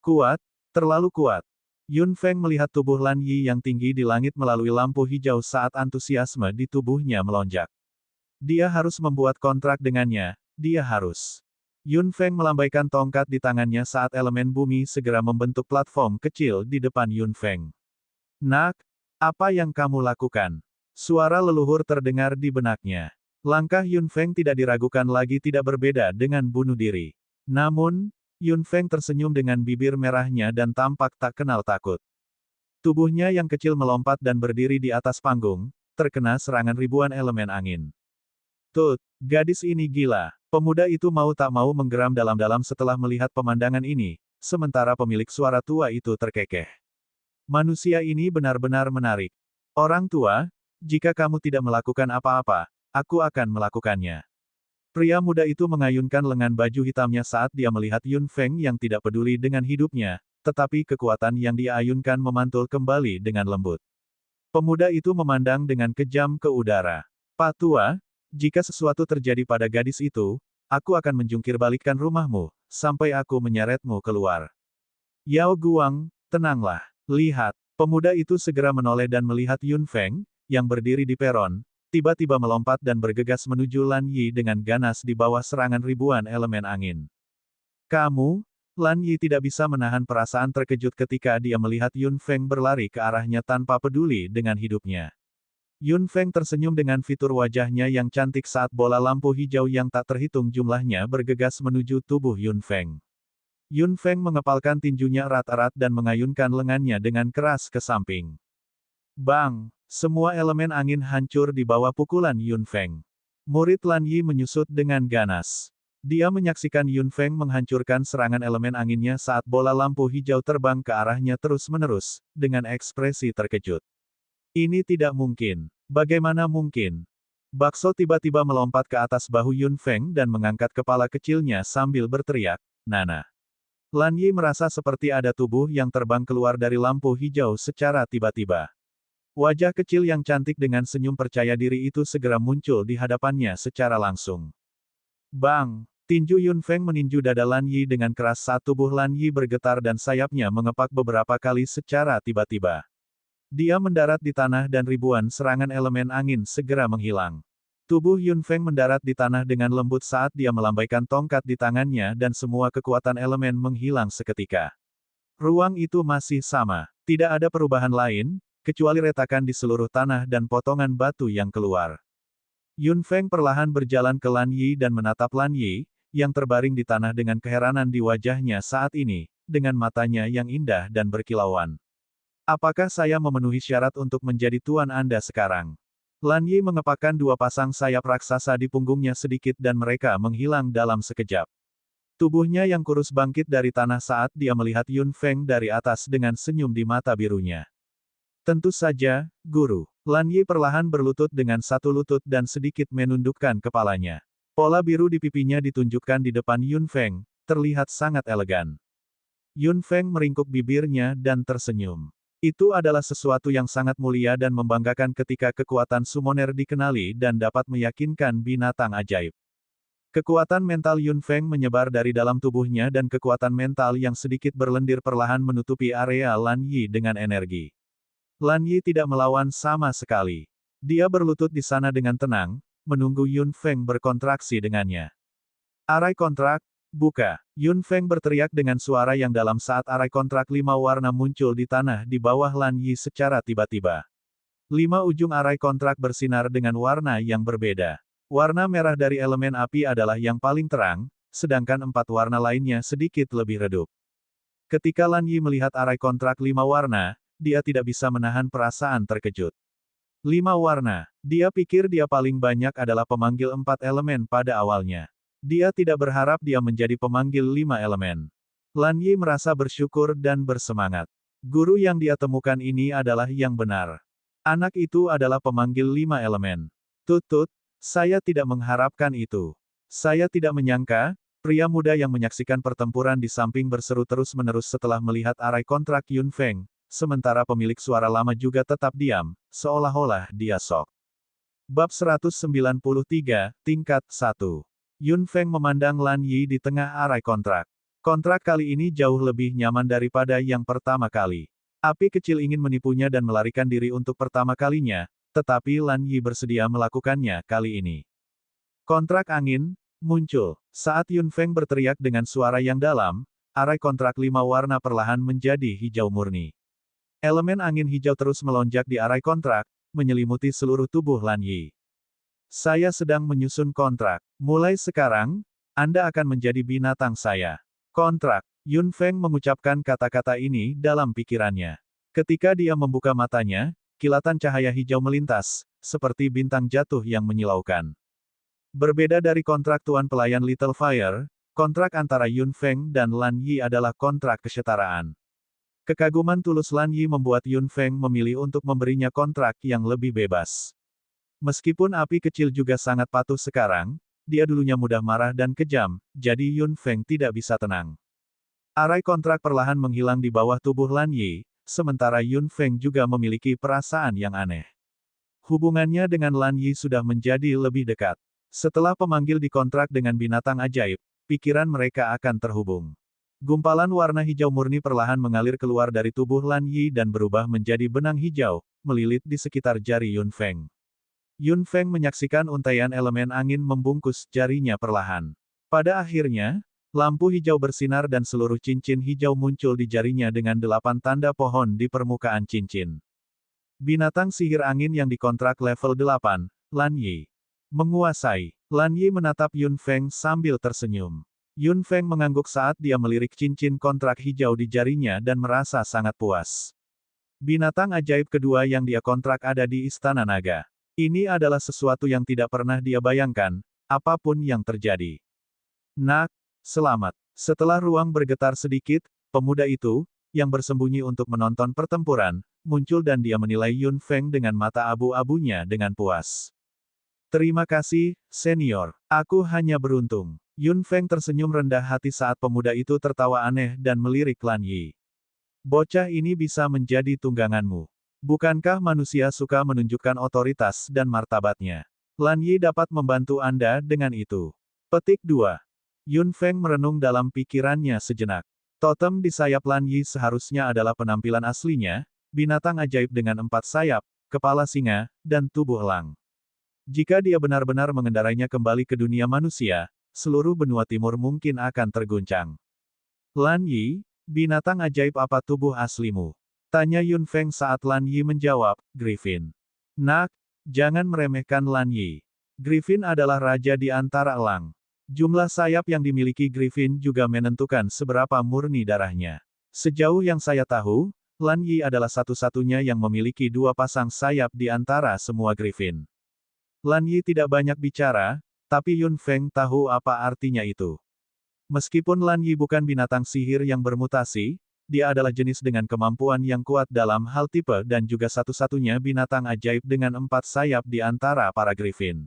Kuat, terlalu kuat. Yun Feng melihat tubuh Lan Yi yang tinggi di langit melalui lampu hijau saat antusiasme di tubuhnya melonjak. Dia harus membuat kontrak dengannya, dia harus. Yun Feng melambaikan tongkat di tangannya saat elemen bumi segera membentuk platform kecil di depan Yun Feng. Nak, apa yang kamu lakukan? Suara leluhur terdengar di benaknya. Langkah Yun Feng tidak diragukan lagi tidak berbeda dengan bunuh diri. Namun, Yun Feng tersenyum dengan bibir merahnya dan tampak tak kenal takut. Tubuhnya yang kecil melompat dan berdiri di atas panggung, terkena serangan ribuan elemen angin. Tut, gadis ini gila. Pemuda itu mau tak mau menggeram dalam-dalam setelah melihat pemandangan ini, sementara pemilik suara tua itu terkekeh. Manusia ini benar-benar menarik. Orang tua, jika kamu tidak melakukan apa-apa, aku akan melakukannya. Pria muda itu mengayunkan lengan baju hitamnya saat dia melihat Yun Feng yang tidak peduli dengan hidupnya, tetapi kekuatan yang dia ayunkan memantul kembali dengan lembut. Pemuda itu memandang dengan kejam ke udara. Pak Tua, jika sesuatu terjadi pada gadis itu, aku akan menjungkir balikkan rumahmu, sampai aku menyeretmu keluar. Yao Guang, tenanglah. Lihat, pemuda itu segera menoleh dan melihat Yun Feng, yang berdiri di peron, tiba-tiba melompat dan bergegas menuju Lan Yi dengan ganas di bawah serangan ribuan elemen angin. Kamu, Lan Yi tidak bisa menahan perasaan terkejut ketika dia melihat Yun Feng berlari ke arahnya tanpa peduli dengan hidupnya. Yun Feng tersenyum dengan fitur wajahnya yang cantik saat bola lampu hijau yang tak terhitung jumlahnya bergegas menuju tubuh Yun Feng. Yun Feng mengepalkan tinjunya erat-erat dan mengayunkan lengannya dengan keras ke samping. Bang! Semua elemen angin hancur di bawah pukulan Yun Feng. Murid Lan Yi menyusut dengan ganas. Dia menyaksikan Yun Feng menghancurkan serangan elemen anginnya saat bola lampu hijau terbang ke arahnya terus-menerus, dengan ekspresi terkejut. Ini tidak mungkin. Bagaimana mungkin? Bakso tiba-tiba melompat ke atas bahu Yun Feng dan mengangkat kepala kecilnya sambil berteriak, Nana. Lan Yi merasa seperti ada tubuh yang terbang keluar dari lampu hijau secara tiba-tiba. Wajah kecil yang cantik dengan senyum percaya diri itu segera muncul di hadapannya secara langsung. Bang! Tinju Yun Feng meninju dada Lan Yi dengan keras saat tubuh Lan Yi bergetar dan sayapnya mengepak beberapa kali secara tiba-tiba. Dia mendarat di tanah dan ribuan serangan elemen angin segera menghilang. Tubuh Yun Feng mendarat di tanah dengan lembut saat dia melambaikan tongkat di tangannya dan semua kekuatan elemen menghilang seketika. Ruang itu masih sama. Tidak ada perubahan lain, kecuali retakan di seluruh tanah dan potongan batu yang keluar. Yun Feng perlahan berjalan ke Lan Yi dan menatap Lan Yi, yang terbaring di tanah dengan keheranan di wajahnya saat ini, dengan matanya yang indah dan berkilauan. Apakah saya memenuhi syarat untuk menjadi tuan Anda sekarang? Lan Yi mengepakkan dua pasang sayap raksasa di punggungnya sedikit dan mereka menghilang dalam sekejap. Tubuhnya yang kurus bangkit dari tanah saat dia melihat Yun Feng dari atas dengan senyum di mata birunya. Tentu saja, Guru. Lan Yi perlahan berlutut dengan satu lutut dan sedikit menundukkan kepalanya. Pola biru di pipinya ditunjukkan di depan Yun Feng, terlihat sangat elegan. Yun Feng meringkuk bibirnya dan tersenyum. Itu adalah sesuatu yang sangat mulia dan membanggakan ketika kekuatan summoner dikenali dan dapat meyakinkan binatang ajaib. Kekuatan mental Yun Feng menyebar dari dalam tubuhnya dan kekuatan mental yang sedikit berlendir perlahan menutupi area Lan Yi dengan energi. Lan Yi tidak melawan sama sekali. Dia berlutut di sana dengan tenang, menunggu Yun Feng berkontraksi dengannya. Arai kontrak, buka. Yun Feng berteriak dengan suara yang dalam saat arai kontrak 5 warna muncul di tanah di bawah Lan Yi secara tiba-tiba. 5 ujung arai kontrak bersinar dengan warna yang berbeda. Warna merah dari elemen api adalah yang paling terang, sedangkan 4 warna lainnya sedikit lebih redup. Ketika Lan Yi melihat arai kontrak 5 warna, dia tidak bisa menahan perasaan terkejut. 5 warna. Dia pikir dia paling banyak adalah pemanggil 4 elemen pada awalnya. Dia tidak berharap dia menjadi pemanggil 5 elemen. Lan Yi merasa bersyukur dan bersemangat. Guru yang dia temukan ini adalah yang benar. Anak itu adalah pemanggil 5 elemen. Tut-tut. Saya tidak mengharapkan itu. Saya tidak menyangka, pria muda yang menyaksikan pertempuran di samping berseru terus-menerus setelah melihat arai kontrak Yun Feng, sementara pemilik suara lama juga tetap diam, seolah-olah dia shock. Bab 193, Tingkat 1. Yun Feng memandang Lan Yi di tengah arai kontrak. Kontrak kali ini jauh lebih nyaman daripada yang pertama kali. Api kecil ingin menipunya dan melarikan diri untuk pertama kalinya, tetapi Lan Yi bersedia melakukannya kali ini. Kontrak angin, muncul. Saat Yun Feng berteriak dengan suara yang dalam, arai kontrak 5 warna perlahan menjadi hijau murni. Elemen angin hijau terus melonjak di arai kontrak, menyelimuti seluruh tubuh Lan Yi. Saya sedang menyusun kontrak. Mulai sekarang, Anda akan menjadi binatang saya. Kontrak. Yun Feng mengucapkan kata-kata ini dalam pikirannya. Ketika dia membuka matanya, kilatan cahaya hijau melintas, seperti bintang jatuh yang menyilaukan. Berbeda dari kontrak Tuan Pelayan Little Fire, kontrak antara Yun Feng dan Lan Yi adalah kontrak kesetaraan. Kekaguman tulus Lan Yi membuat Yun Feng memilih untuk memberinya kontrak yang lebih bebas. Meskipun api kecil juga sangat patuh sekarang, dia dulunya mudah marah dan kejam, jadi Yun Feng tidak bisa tenang. Arai kontrak perlahan menghilang di bawah tubuh Lan Yi, sementara Yun Feng juga memiliki perasaan yang aneh. Hubungannya dengan Lan Yi sudah menjadi lebih dekat. Setelah pemanggil dikontrak dengan binatang ajaib, pikiran mereka akan terhubung. Gumpalan warna hijau murni perlahan mengalir keluar dari tubuh Lan Yi dan berubah menjadi benang hijau, melilit di sekitar jari Yun Feng. Yun Feng menyaksikan untaian elemen angin membungkus jarinya perlahan. Pada akhirnya, lampu hijau bersinar dan seluruh cincin hijau muncul di jarinya dengan 8 tanda pohon di permukaan cincin. Binatang sihir angin yang dikontrak level 8, Lan Yi. Menguasai. Lan Yi menatap Yun Feng sambil tersenyum. Yun Feng mengangguk saat dia melirik cincin kontrak hijau di jarinya dan merasa sangat puas. Binatang ajaib kedua yang dia kontrak ada di Istana Naga. Ini adalah sesuatu yang tidak pernah dia bayangkan, apapun yang terjadi. Nak, selamat. Setelah ruang bergetar sedikit, pemuda itu, yang bersembunyi untuk menonton pertempuran, muncul dan dia menilai Yun Feng dengan mata abu-abunya dengan puas. Terima kasih, senior. Aku hanya beruntung. Yun Feng tersenyum rendah hati saat pemuda itu tertawa aneh dan melirik Lan Yi. Bocah ini bisa menjadi tungganganmu. Bukankah manusia suka menunjukkan otoritas dan martabatnya? Lan Yi dapat membantu Anda dengan itu. Petik 2. Yun Feng merenung dalam pikirannya sejenak. Totem di sayap Lan Yi seharusnya adalah penampilan aslinya, binatang ajaib dengan 4 sayap, kepala singa, dan tubuh elang. Jika dia benar-benar mengendarainya kembali ke dunia manusia, seluruh benua timur mungkin akan terguncang. Lan Yi, Binatang ajaib apa tubuh aslimu? Tanya Yun Feng saat Lan Yi menjawab, Griffin. Nak, jangan meremehkan Lan Yi. Griffin adalah raja di antara elang. Jumlah sayap yang dimiliki Griffin juga menentukan seberapa murni darahnya. Sejauh yang saya tahu, Lan Yi adalah satu-satunya yang memiliki 2 pasang sayap di antara semua Griffin. Lan Yi tidak banyak bicara, tapi Yun Feng tahu apa artinya itu. Meskipun Lan Yi bukan binatang sihir yang bermutasi, dia adalah jenis dengan kemampuan yang kuat dalam hal tipe dan juga satu-satunya binatang ajaib dengan 4 sayap di antara para Griffin.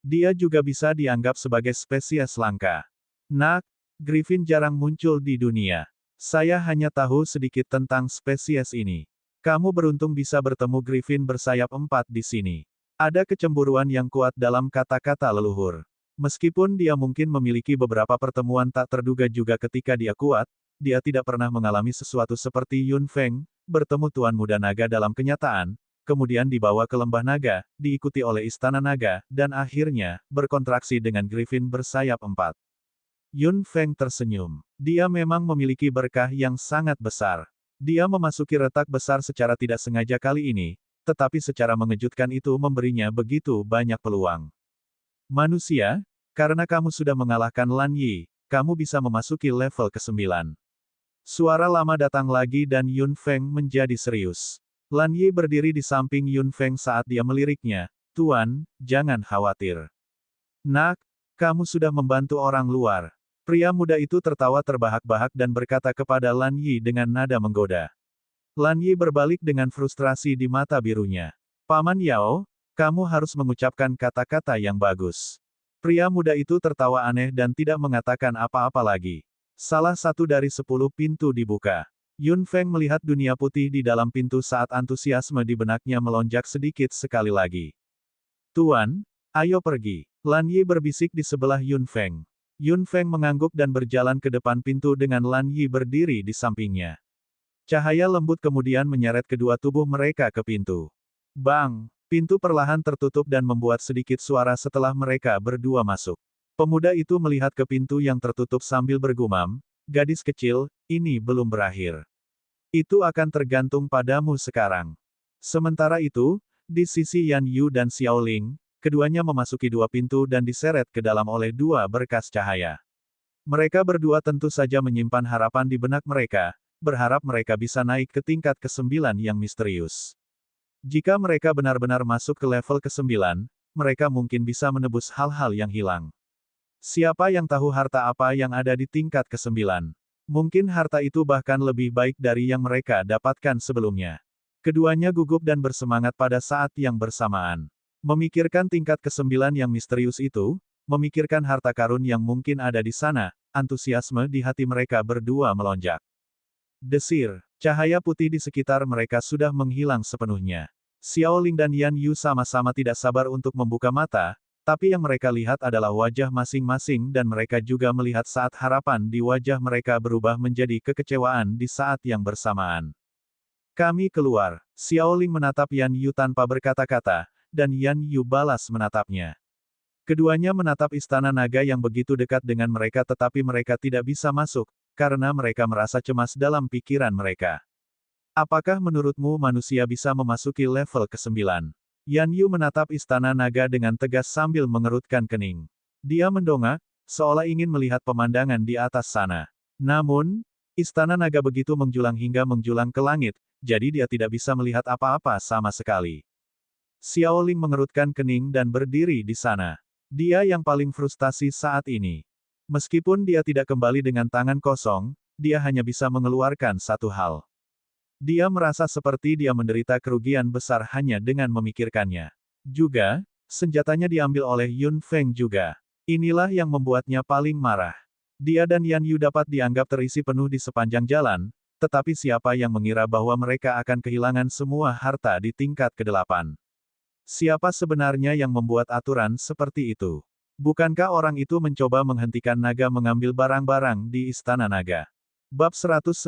Dia juga bisa dianggap sebagai spesies langka. Nak, Griffin jarang muncul di dunia. Saya hanya tahu sedikit tentang spesies ini. Kamu beruntung bisa bertemu Griffin bersayap 4 di sini. Ada kecemburuan yang kuat dalam kata-kata leluhur. Meskipun dia mungkin memiliki beberapa pertemuan tak terduga juga ketika dia kuat, dia tidak pernah mengalami sesuatu seperti Yun Feng, bertemu Tuan Muda Naga dalam kenyataan, kemudian dibawa ke Lembah Naga, diikuti oleh Istana Naga, dan akhirnya, berkontraksi dengan Griffin bersayap 4. Yun Feng tersenyum. Dia memang memiliki berkah yang sangat besar. Dia memasuki retak besar secara tidak sengaja kali ini, tetapi secara mengejutkan itu memberinya begitu banyak peluang. Manusia, karena kamu sudah mengalahkan Lan Yi, kamu bisa memasuki level ke-9. Suara lama datang lagi dan Yun Feng menjadi serius. Lan Yi berdiri di samping Yun Feng saat dia meliriknya, Tuan, jangan khawatir. Nak, kamu sudah membantu orang luar. Pria muda itu tertawa terbahak-bahak dan berkata kepada Lan Yi dengan nada menggoda. Lan Yi berbalik dengan frustrasi di mata birunya. Paman Yao, kamu harus mengucapkan kata-kata yang bagus. Pria muda itu tertawa aneh dan tidak mengatakan apa-apa lagi. Salah satu dari 10 pintu dibuka. Yun Feng melihat dunia putih di dalam pintu saat antusiasme di benaknya melonjak sedikit sekali lagi. Tuan, ayo pergi. Lan Yi berbisik di sebelah Yun Feng. Yun Feng mengangguk dan berjalan ke depan pintu dengan Lan Yi berdiri di sampingnya. Cahaya lembut kemudian menyeret kedua tubuh mereka ke pintu. Bang! Pintu perlahan tertutup dan membuat sedikit suara setelah mereka berdua masuk. Pemuda itu melihat ke pintu yang tertutup sambil bergumam, gadis kecil, ini belum berakhir. Itu akan tergantung padamu sekarang. Sementara itu, di sisi Yan Yu dan Xiao Ling, keduanya memasuki 2 pintu dan diseret ke dalam oleh 2 berkas cahaya. Mereka berdua tentu saja menyimpan harapan di benak mereka, berharap mereka bisa naik ke tingkat ke-9 yang misterius. Jika mereka benar-benar masuk ke level ke-9, mereka mungkin bisa menebus hal-hal yang hilang. Siapa yang tahu harta apa yang ada di tingkat ke-9? Mungkin harta itu bahkan lebih baik dari yang mereka dapatkan sebelumnya. Keduanya gugup dan bersemangat pada saat yang bersamaan. Memikirkan tingkat ke-9 yang misterius itu, memikirkan harta karun yang mungkin ada di sana, antusiasme di hati mereka berdua melonjak. Desir, cahaya putih di sekitar mereka sudah menghilang sepenuhnya. Xiao Ling dan Yan Yu sama-sama tidak sabar untuk membuka mata, tapi yang mereka lihat adalah wajah masing-masing dan mereka juga melihat saat harapan di wajah mereka berubah menjadi kekecewaan di saat yang bersamaan. Kami keluar. Xiao Ling menatap Yan Yu tanpa berkata-kata, dan Yan Yu balas menatapnya. Keduanya menatap istana naga yang begitu dekat dengan mereka tetapi mereka tidak bisa masuk, karena mereka merasa cemas dalam pikiran mereka. Apakah menurutmu manusia bisa memasuki level ke-9? Yan Yu menatap istana naga dengan tegas sambil mengerutkan kening. Dia mendongak, seolah ingin melihat pemandangan di atas sana. Namun, istana naga begitu menjulang hingga menjulang ke langit, jadi dia tidak bisa melihat apa-apa sama sekali. Xiao Ling mengerutkan kening dan berdiri di sana. Dia yang paling frustasi saat ini. Meskipun dia tidak kembali dengan tangan kosong, dia hanya bisa mengeluarkan satu hal. Dia merasa seperti dia menderita kerugian besar hanya dengan memikirkannya. Juga, senjatanya diambil oleh Yun Feng juga. Inilah yang membuatnya paling marah. Dia dan Yan Yu dapat dianggap terisi penuh di sepanjang jalan, tetapi siapa yang mengira bahwa mereka akan kehilangan semua harta di tingkat ke-8? Siapa sebenarnya yang membuat aturan seperti itu? Bukankah orang itu mencoba menghentikan naga mengambil barang-barang di Istana Naga? Bab 194,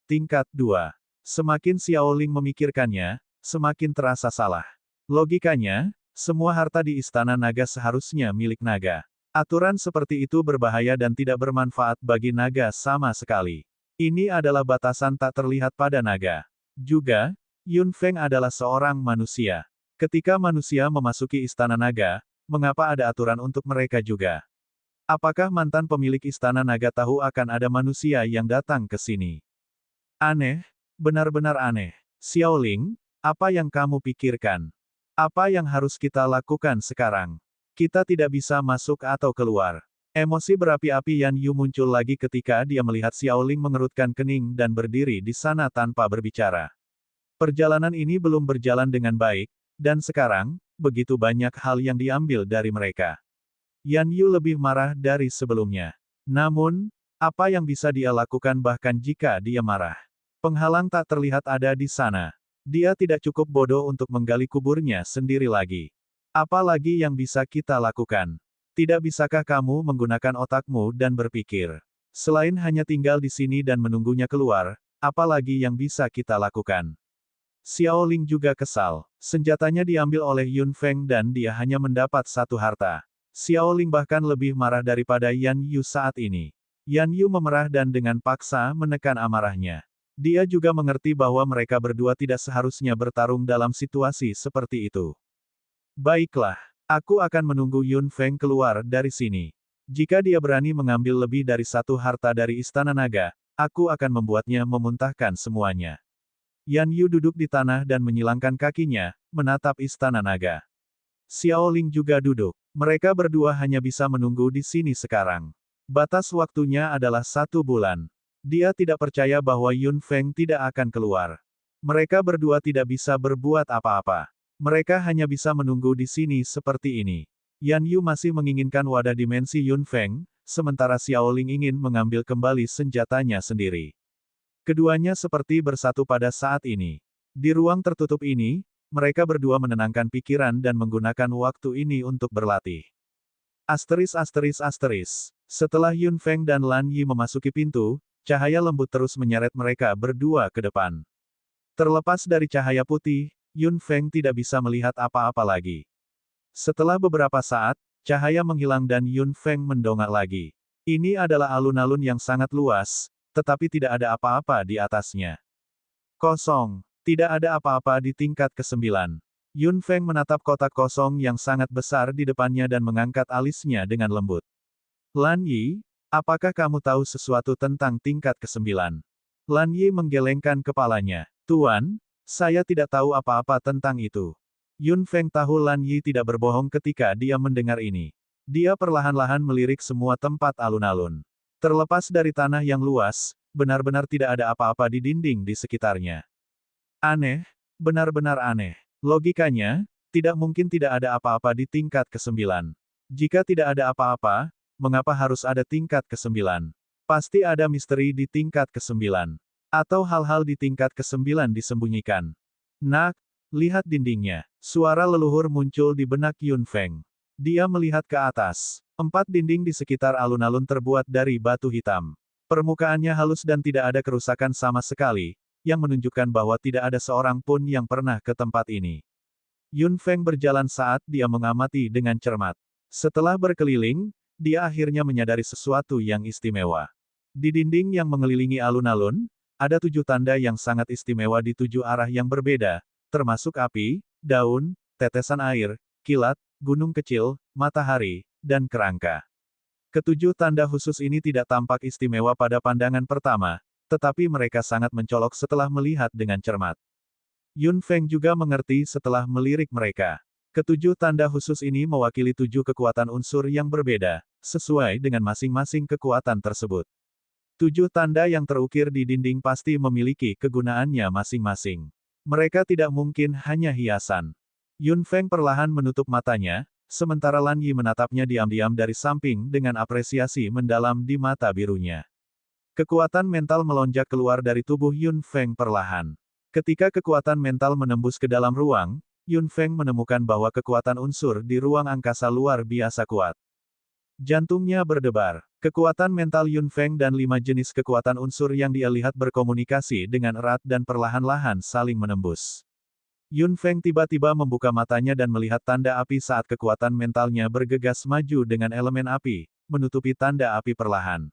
Tingkat 2. Semakin Xiao Ling memikirkannya, semakin terasa salah. Logikanya, semua harta di Istana Naga seharusnya milik naga. Aturan seperti itu berbahaya dan tidak bermanfaat bagi naga sama sekali. Ini adalah batasan tak terlihat pada naga. Juga, Yun Feng adalah seorang manusia. Ketika manusia memasuki istana naga, mengapa ada aturan untuk mereka juga? Apakah mantan pemilik istana naga tahu akan ada manusia yang datang ke sini? Aneh, benar-benar aneh. Xiaoling, apa yang kamu pikirkan? Apa yang harus kita lakukan sekarang? Kita tidak bisa masuk atau keluar. Emosi berapi-api Yan Yu muncul lagi ketika dia melihat Xiaoling mengerutkan kening dan berdiri di sana tanpa berbicara. Perjalanan ini belum berjalan dengan baik, dan sekarang, begitu banyak hal yang diambil dari mereka. Yan Yu lebih marah dari sebelumnya. Namun, apa yang bisa dia lakukan bahkan jika dia marah? Penghalang tak terlihat ada di sana. Dia tidak cukup bodoh untuk menggali kuburnya sendiri lagi. Apa lagi yang bisa kita lakukan? Tidak bisakah kamu menggunakan otakmu dan berpikir? Selain hanya tinggal di sini dan menunggunya keluar, apa lagi yang bisa kita lakukan? Xiaoling juga kesal. Senjatanya diambil oleh Yun Feng dan dia hanya mendapat satu harta. Xiaoling bahkan lebih marah daripada Yan Yu saat ini. Yan Yu memerah dan dengan paksa menekan amarahnya. Dia juga mengerti bahwa mereka berdua tidak seharusnya bertarung dalam situasi seperti itu. Baiklah. Aku akan menunggu Yun Feng keluar dari sini. Jika dia berani mengambil lebih dari satu harta dari Istana Naga, aku akan membuatnya memuntahkan semuanya. Yan Yu duduk di tanah dan menyilangkan kakinya, menatap Istana Naga. Xiaoling juga duduk. Mereka berdua hanya bisa menunggu di sini sekarang. Batas waktunya adalah 1 bulan. Dia tidak percaya bahwa Yun Feng tidak akan keluar. Mereka berdua tidak bisa berbuat apa-apa. Mereka hanya bisa menunggu di sini seperti ini. Yan Yu masih menginginkan wadah dimensi Yun Feng, sementara Xiaoling ingin mengambil kembali senjatanya sendiri. Keduanya seperti bersatu pada saat ini. Di ruang tertutup ini, mereka berdua menenangkan pikiran dan menggunakan waktu ini untuk berlatih. Asteris. Setelah Yun Feng dan Lan Yi memasuki pintu, cahaya lembut terus menyeret mereka berdua ke depan. Terlepas dari cahaya putih, Yun Feng tidak bisa melihat apa-apa lagi. Setelah beberapa saat, cahaya menghilang dan Yun Feng mendongak lagi. Ini adalah alun-alun yang sangat luas, tetapi tidak ada apa-apa di atasnya. Kosong. Tidak ada apa-apa di tingkat ke-9. Yun Feng menatap kotak kosong yang sangat besar di depannya dan mengangkat alisnya dengan lembut. Lan Yi, apakah kamu tahu sesuatu tentang tingkat ke-9? Lan Yi menggelengkan kepalanya. Tuan, saya tidak tahu apa-apa tentang itu. Yun Feng tahu Lan Yi tidak berbohong ketika dia mendengar ini. Dia perlahan-lahan melirik semua tempat alun-alun. Terlepas dari tanah yang luas, benar-benar tidak ada apa-apa di dinding di sekitarnya. Aneh, benar-benar aneh. Logikanya, tidak mungkin tidak ada apa-apa di tingkat ke-9. Jika tidak ada apa-apa, mengapa harus ada tingkat ke-9? Pasti ada misteri di tingkat ke-9. Atau hal-hal di tingkat ke-9 disembunyikan. Nak, lihat dindingnya. Suara leluhur muncul di benak Yun Feng. Dia melihat ke atas. 4 dinding di sekitar alun-alun terbuat dari batu hitam. Permukaannya halus dan tidak ada kerusakan sama sekali, yang menunjukkan bahwa tidak ada seorang pun yang pernah ke tempat ini. Yun Feng berjalan saat dia mengamati dengan cermat. Setelah berkeliling, dia akhirnya menyadari sesuatu yang istimewa. Di dinding yang mengelilingi alun-alun, ada 7 tanda yang sangat istimewa di 7 arah yang berbeda, termasuk api, daun, tetesan air, kilat, gunung kecil, matahari, dan kerangka. Ketujuh tanda khusus ini tidak tampak istimewa pada pandangan pertama, tetapi mereka sangat mencolok setelah melihat dengan cermat. Yun Feng juga mengerti setelah melirik mereka. Ketujuh tanda khusus ini mewakili 7 kekuatan unsur yang berbeda, sesuai dengan masing-masing kekuatan tersebut. 7 tanda yang terukir di dinding pasti memiliki kegunaannya masing-masing. Mereka tidak mungkin hanya hiasan. Yun Feng perlahan menutup matanya, sementara Lan Yi menatapnya diam-diam dari samping dengan apresiasi mendalam di mata birunya. Kekuatan mental melonjak keluar dari tubuh Yun Feng perlahan. Ketika kekuatan mental menembus ke dalam ruang, Yun Feng menemukan bahwa kekuatan unsur di ruang angkasa luar biasa kuat. Jantungnya berdebar. Kekuatan mental Yun Feng dan 5 jenis kekuatan unsur yang dia lihat berkomunikasi dengan erat dan perlahan-lahan saling menembus. Yun Feng tiba-tiba membuka matanya dan melihat tanda api saat kekuatan mentalnya bergegas maju dengan elemen api, menutupi tanda api perlahan.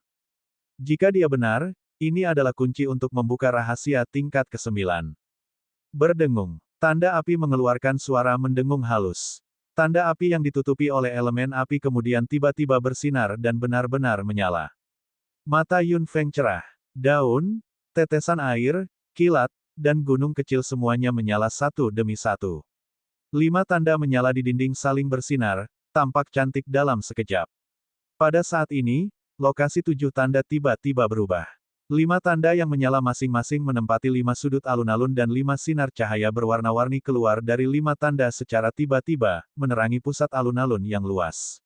Jika dia benar, Ini adalah kunci untuk membuka rahasia tingkat ke-9. Berdengung. Tanda api mengeluarkan suara mendengung halus. Tanda api yang ditutupi oleh elemen api kemudian tiba-tiba bersinar dan benar-benar menyala. Mata Yun Feng cerah. Daun, tetesan air, kilat, dan gunung kecil semuanya menyala satu demi satu. 5 tanda menyala di dinding saling bersinar, tampak cantik dalam sekejap. Pada saat ini, lokasi 7 tanda tiba-tiba berubah. 5 tanda yang menyala masing-masing menempati 5 sudut alun-alun dan 5 sinar cahaya berwarna-warni keluar dari 5 tanda secara tiba-tiba, menerangi pusat alun-alun yang luas.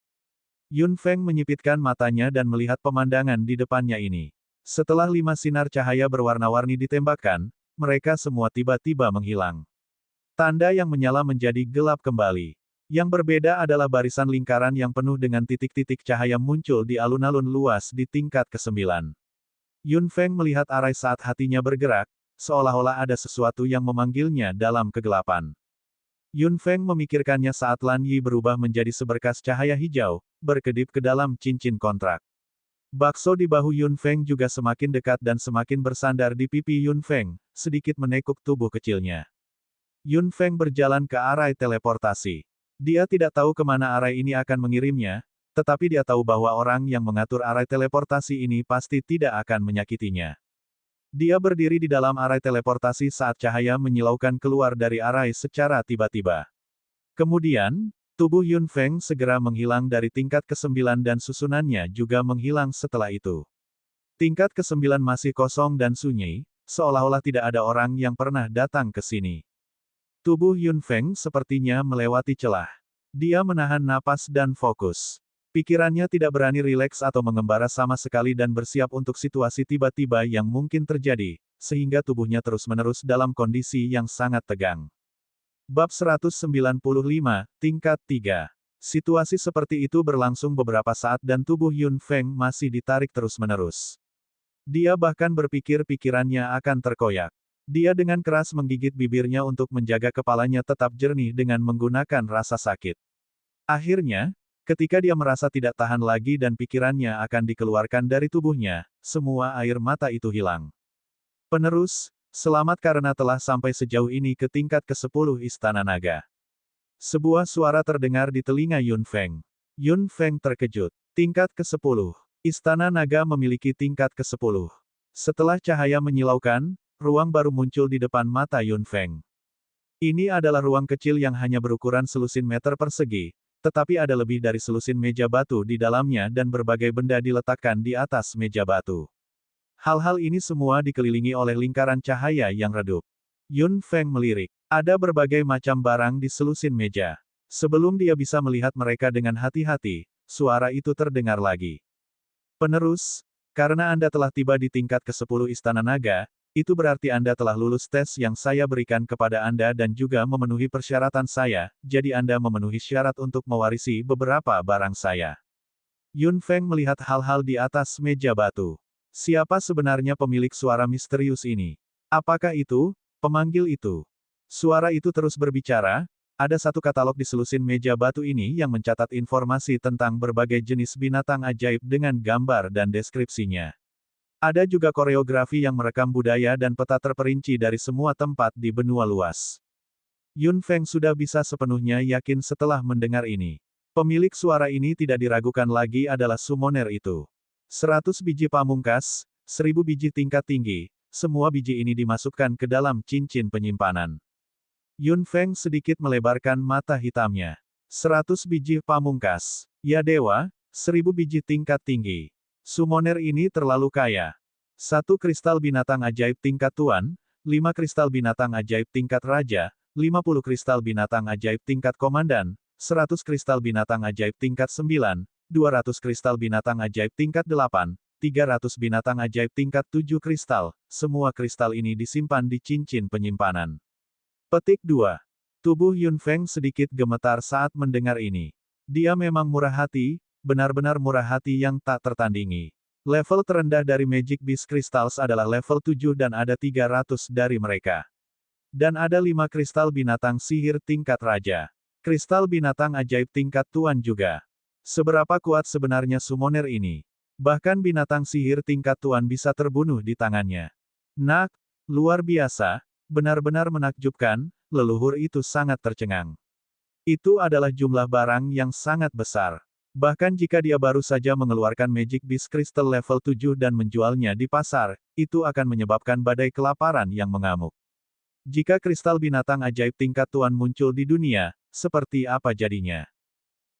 Yun Feng menyipitkan matanya dan melihat pemandangan di depannya ini. Setelah 5 sinar cahaya berwarna-warni ditembakkan, mereka semua tiba-tiba menghilang. Tanda yang menyala menjadi gelap kembali. Yang berbeda adalah barisan lingkaran yang penuh dengan titik-titik cahaya muncul di alun-alun luas di tingkat ke-9. Yun Feng melihat Arai saat hatinya bergerak, seolah-olah ada sesuatu yang memanggilnya dalam kegelapan. Yun Feng memikirkannya saat Lan Yi berubah menjadi seberkas cahaya hijau, berkedip ke dalam cincin kontrak. Bakso di bahu Yun Feng juga semakin dekat dan semakin bersandar di pipi Yun Feng, sedikit menekuk tubuh kecilnya. Yun Feng berjalan ke Arai teleportasi. Dia tidak tahu kemana Arai ini akan mengirimnya, tetapi dia tahu bahwa orang yang mengatur arai teleportasi ini pasti tidak akan menyakitinya. Dia berdiri di dalam arai teleportasi saat cahaya menyilaukan keluar dari arai secara tiba-tiba. Kemudian, tubuh Yun Feng segera menghilang dari tingkat ke-9 dan susunannya juga menghilang setelah itu. Tingkat ke-9 masih kosong dan sunyi, seolah-olah tidak ada orang yang pernah datang ke sini. Tubuh Yun Feng sepertinya melewati celah. Dia menahan napas dan fokus. Pikirannya tidak berani rileks atau mengembara sama sekali dan bersiap untuk situasi tiba-tiba yang mungkin terjadi, sehingga tubuhnya terus-menerus dalam kondisi yang sangat tegang. Bab 195, Tingkat 3. Situasi seperti itu berlangsung beberapa saat dan tubuh Yun Feng masih ditarik terus-menerus. Dia bahkan berpikir pikirannya akan terkoyak. Dia dengan keras menggigit bibirnya untuk menjaga kepalanya tetap jernih dengan menggunakan rasa sakit. Akhirnya, ketika dia merasa tidak tahan lagi dan pikirannya akan dikeluarkan dari tubuhnya, semua air mata itu hilang. Penerus, selamat karena telah sampai sejauh ini ke tingkat ke-10 Istana Naga. Sebuah suara terdengar di telinga Yun Feng. Yun Feng terkejut. Tingkat ke-10. Istana Naga memiliki tingkat ke-10. Setelah cahaya menyilaukan, ruang baru muncul di depan mata Yun Feng. Ini adalah ruang kecil yang hanya berukuran selusin meter persegi, tetapi ada lebih dari selusin meja batu di dalamnya dan berbagai benda diletakkan di atas meja batu. Hal-hal ini semua dikelilingi oleh lingkaran cahaya yang redup. Yun Feng melirik. Ada berbagai macam barang di selusin meja. Sebelum dia bisa melihat mereka dengan hati-hati, suara itu terdengar lagi. Penerus, karena Anda telah tiba di tingkat ke-10 Istana Naga, itu berarti Anda telah lulus tes yang saya berikan kepada Anda dan juga memenuhi persyaratan saya, jadi Anda memenuhi syarat untuk mewarisi beberapa barang saya. Yun Feng melihat hal-hal di atas meja batu. Siapa sebenarnya pemilik suara misterius ini? Apakah itu, pemanggil itu? Suara itu terus berbicara, ada satu katalog di selusin meja batu ini yang mencatat informasi tentang berbagai jenis binatang ajaib dengan gambar dan deskripsinya. Ada juga koreografi yang merekam budaya dan peta terperinci dari semua tempat di benua luas. Yun Feng sudah bisa sepenuhnya yakin setelah mendengar ini. Pemilik suara ini tidak diragukan lagi adalah summoner itu. 100 biji pamungkas, 1000 biji tingkat tinggi, semua biji ini dimasukkan ke dalam cincin penyimpanan. Yun Feng sedikit melebarkan mata hitamnya. 100 biji pamungkas. Ya dewa, 1000 biji tingkat tinggi. Summoner ini terlalu kaya. 1 kristal binatang ajaib tingkat tuan, 5 kristal binatang ajaib tingkat raja, 50 kristal binatang ajaib tingkat komandan, 100 kristal binatang ajaib tingkat 9, 200 kristal binatang ajaib tingkat 8, 300 binatang ajaib tingkat 7 kristal, semua kristal ini disimpan di cincin penyimpanan. Petik 2. Tubuh Yun Feng sedikit gemetar saat mendengar ini. Dia memang murah hati, benar-benar murah hati yang tak tertandingi. Level terendah dari Magic Beast Crystals adalah level 7 dan ada 300 dari mereka. Dan ada 5 kristal binatang sihir tingkat raja. Kristal binatang ajaib tingkat tuan juga. Seberapa kuat sebenarnya summoner ini? Bahkan binatang sihir tingkat tuan bisa terbunuh di tangannya. Nak, luar biasa, benar-benar menakjubkan, leluhur itu sangat tercengang. Itu adalah jumlah barang yang sangat besar. Bahkan jika dia baru saja mengeluarkan Magic Beast Crystal level 7 dan menjualnya di pasar, itu akan menyebabkan badai kelaparan yang mengamuk. Jika kristal binatang ajaib tingkat tuan muncul di dunia, seperti apa jadinya?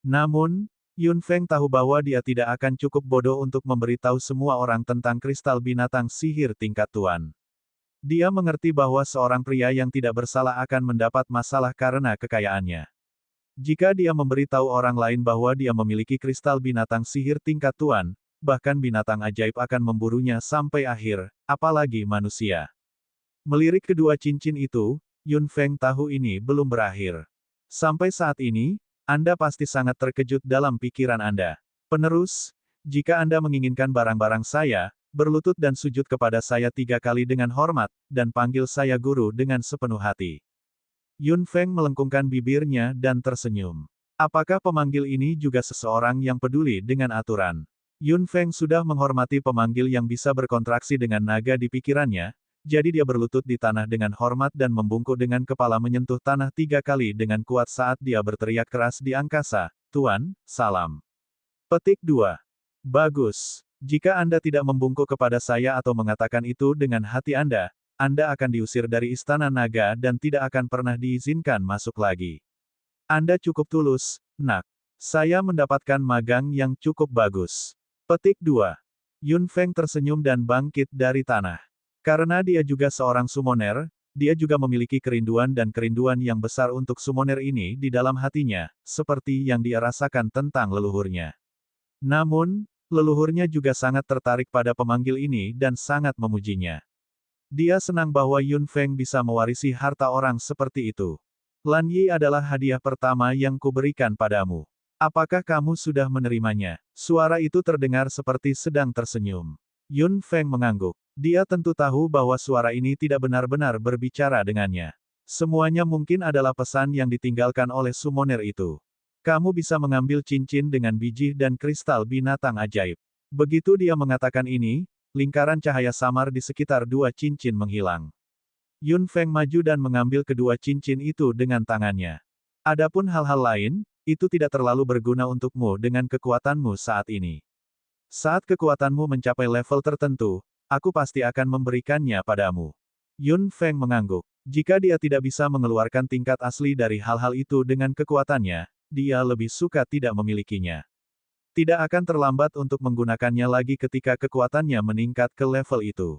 Namun, Yun Feng tahu bahwa dia tidak akan cukup bodoh untuk memberitahu semua orang tentang kristal binatang sihir tingkat tuan. Dia mengerti bahwa seorang pria yang tidak bersalah akan mendapat masalah karena kekayaannya. Jika dia memberitahu orang lain bahwa dia memiliki kristal binatang sihir tingkat tuan, bahkan binatang ajaib akan memburunya sampai akhir, apalagi manusia. Melirik kedua cincin itu, Yun Feng tahu ini belum berakhir. Sampai saat ini, Anda pasti sangat terkejut dalam pikiran Anda. Penerus, jika Anda menginginkan barang-barang saya, berlutut dan sujud kepada saya 3 kali dengan hormat, dan panggil saya guru dengan sepenuh hati. Yun Feng melengkungkan bibirnya dan tersenyum. Apakah pemanggil ini juga seseorang yang peduli dengan aturan? Yun Feng sudah menghormati pemanggil yang bisa berkontraksi dengan naga di pikirannya, jadi dia berlutut di tanah dengan hormat dan membungkuk dengan kepala menyentuh tanah 3 kali dengan kuat saat dia berteriak keras di angkasa, "Tuan, salam." Petik 2. Bagus. Jika Anda tidak membungkuk kepada saya atau mengatakan itu dengan hati Anda akan diusir dari Istana Naga dan tidak akan pernah diizinkan masuk lagi. Anda cukup tulus, nak. Saya mendapatkan magang yang cukup bagus. Petik 2. Yun Feng tersenyum dan bangkit dari tanah. Karena dia juga seorang summoner, dia juga memiliki kerinduan yang besar untuk summoner ini di dalam hatinya, seperti yang dia rasakan tentang leluhurnya. Namun, leluhurnya juga sangat tertarik pada pemanggil ini dan sangat memujinya. Dia senang bahwa Yun Feng bisa mewarisi harta orang seperti itu. Lan Yi adalah hadiah pertama yang kuberikan padamu. Apakah kamu sudah menerimanya? Suara itu terdengar seperti sedang tersenyum. Yun Feng mengangguk. Dia tentu tahu bahwa suara ini tidak benar-benar berbicara dengannya. Semuanya mungkin adalah pesan yang ditinggalkan oleh summoner itu. Kamu bisa mengambil cincin dengan biji dan kristal binatang ajaib. Begitu dia mengatakan ini, lingkaran cahaya samar di sekitar 2 cincin menghilang. Yun Feng maju dan mengambil kedua cincin itu dengan tangannya. Adapun hal-hal lain, itu tidak terlalu berguna untukmu dengan kekuatanmu saat ini. Saat kekuatanmu mencapai level tertentu, aku pasti akan memberikannya padamu. Yun Feng mengangguk. Jika dia tidak bisa mengeluarkan tingkat asli dari hal-hal itu dengan kekuatannya, dia lebih suka tidak memilikinya. Tidak akan terlambat untuk menggunakannya lagi ketika kekuatannya meningkat ke level itu.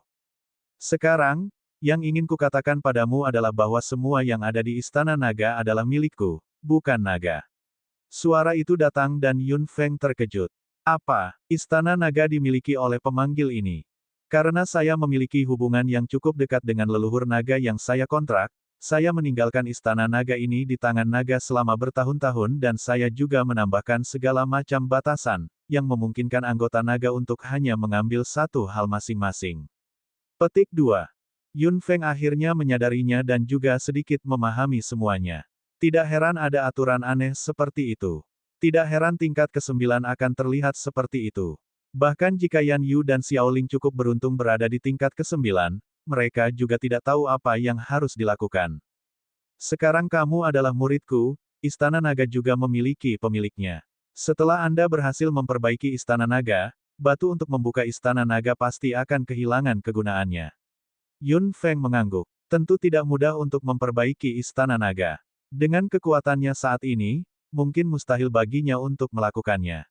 Sekarang, yang ingin kukatakan padamu adalah bahwa semua yang ada di Istana Naga adalah milikku, bukan naga. Suara itu datang dan Yun Feng terkejut. Apa? Istana Naga dimiliki oleh pemanggil ini? Karena saya memiliki hubungan yang cukup dekat dengan leluhur naga yang saya kontrak, saya meninggalkan Istana Naga ini di tangan naga selama bertahun-tahun dan saya juga menambahkan segala macam batasan, yang memungkinkan anggota naga untuk hanya mengambil satu hal masing-masing. Petik 2. Yun Feng akhirnya menyadarinya dan juga sedikit memahami semuanya. Tidak heran ada aturan aneh seperti itu. Tidak heran tingkat ke-9 akan terlihat seperti itu. Bahkan jika Yan Yu dan Xiaoling cukup beruntung berada di tingkat ke-9, mereka juga tidak tahu apa yang harus dilakukan. Sekarang kamu adalah muridku, Istana Naga juga memiliki pemiliknya. Setelah Anda berhasil memperbaiki Istana Naga, batu untuk membuka Istana Naga pasti akan kehilangan kegunaannya. Yun Feng mengangguk. Tentu tidak mudah untuk memperbaiki Istana Naga. Dengan kekuatannya saat ini, mungkin mustahil baginya untuk melakukannya.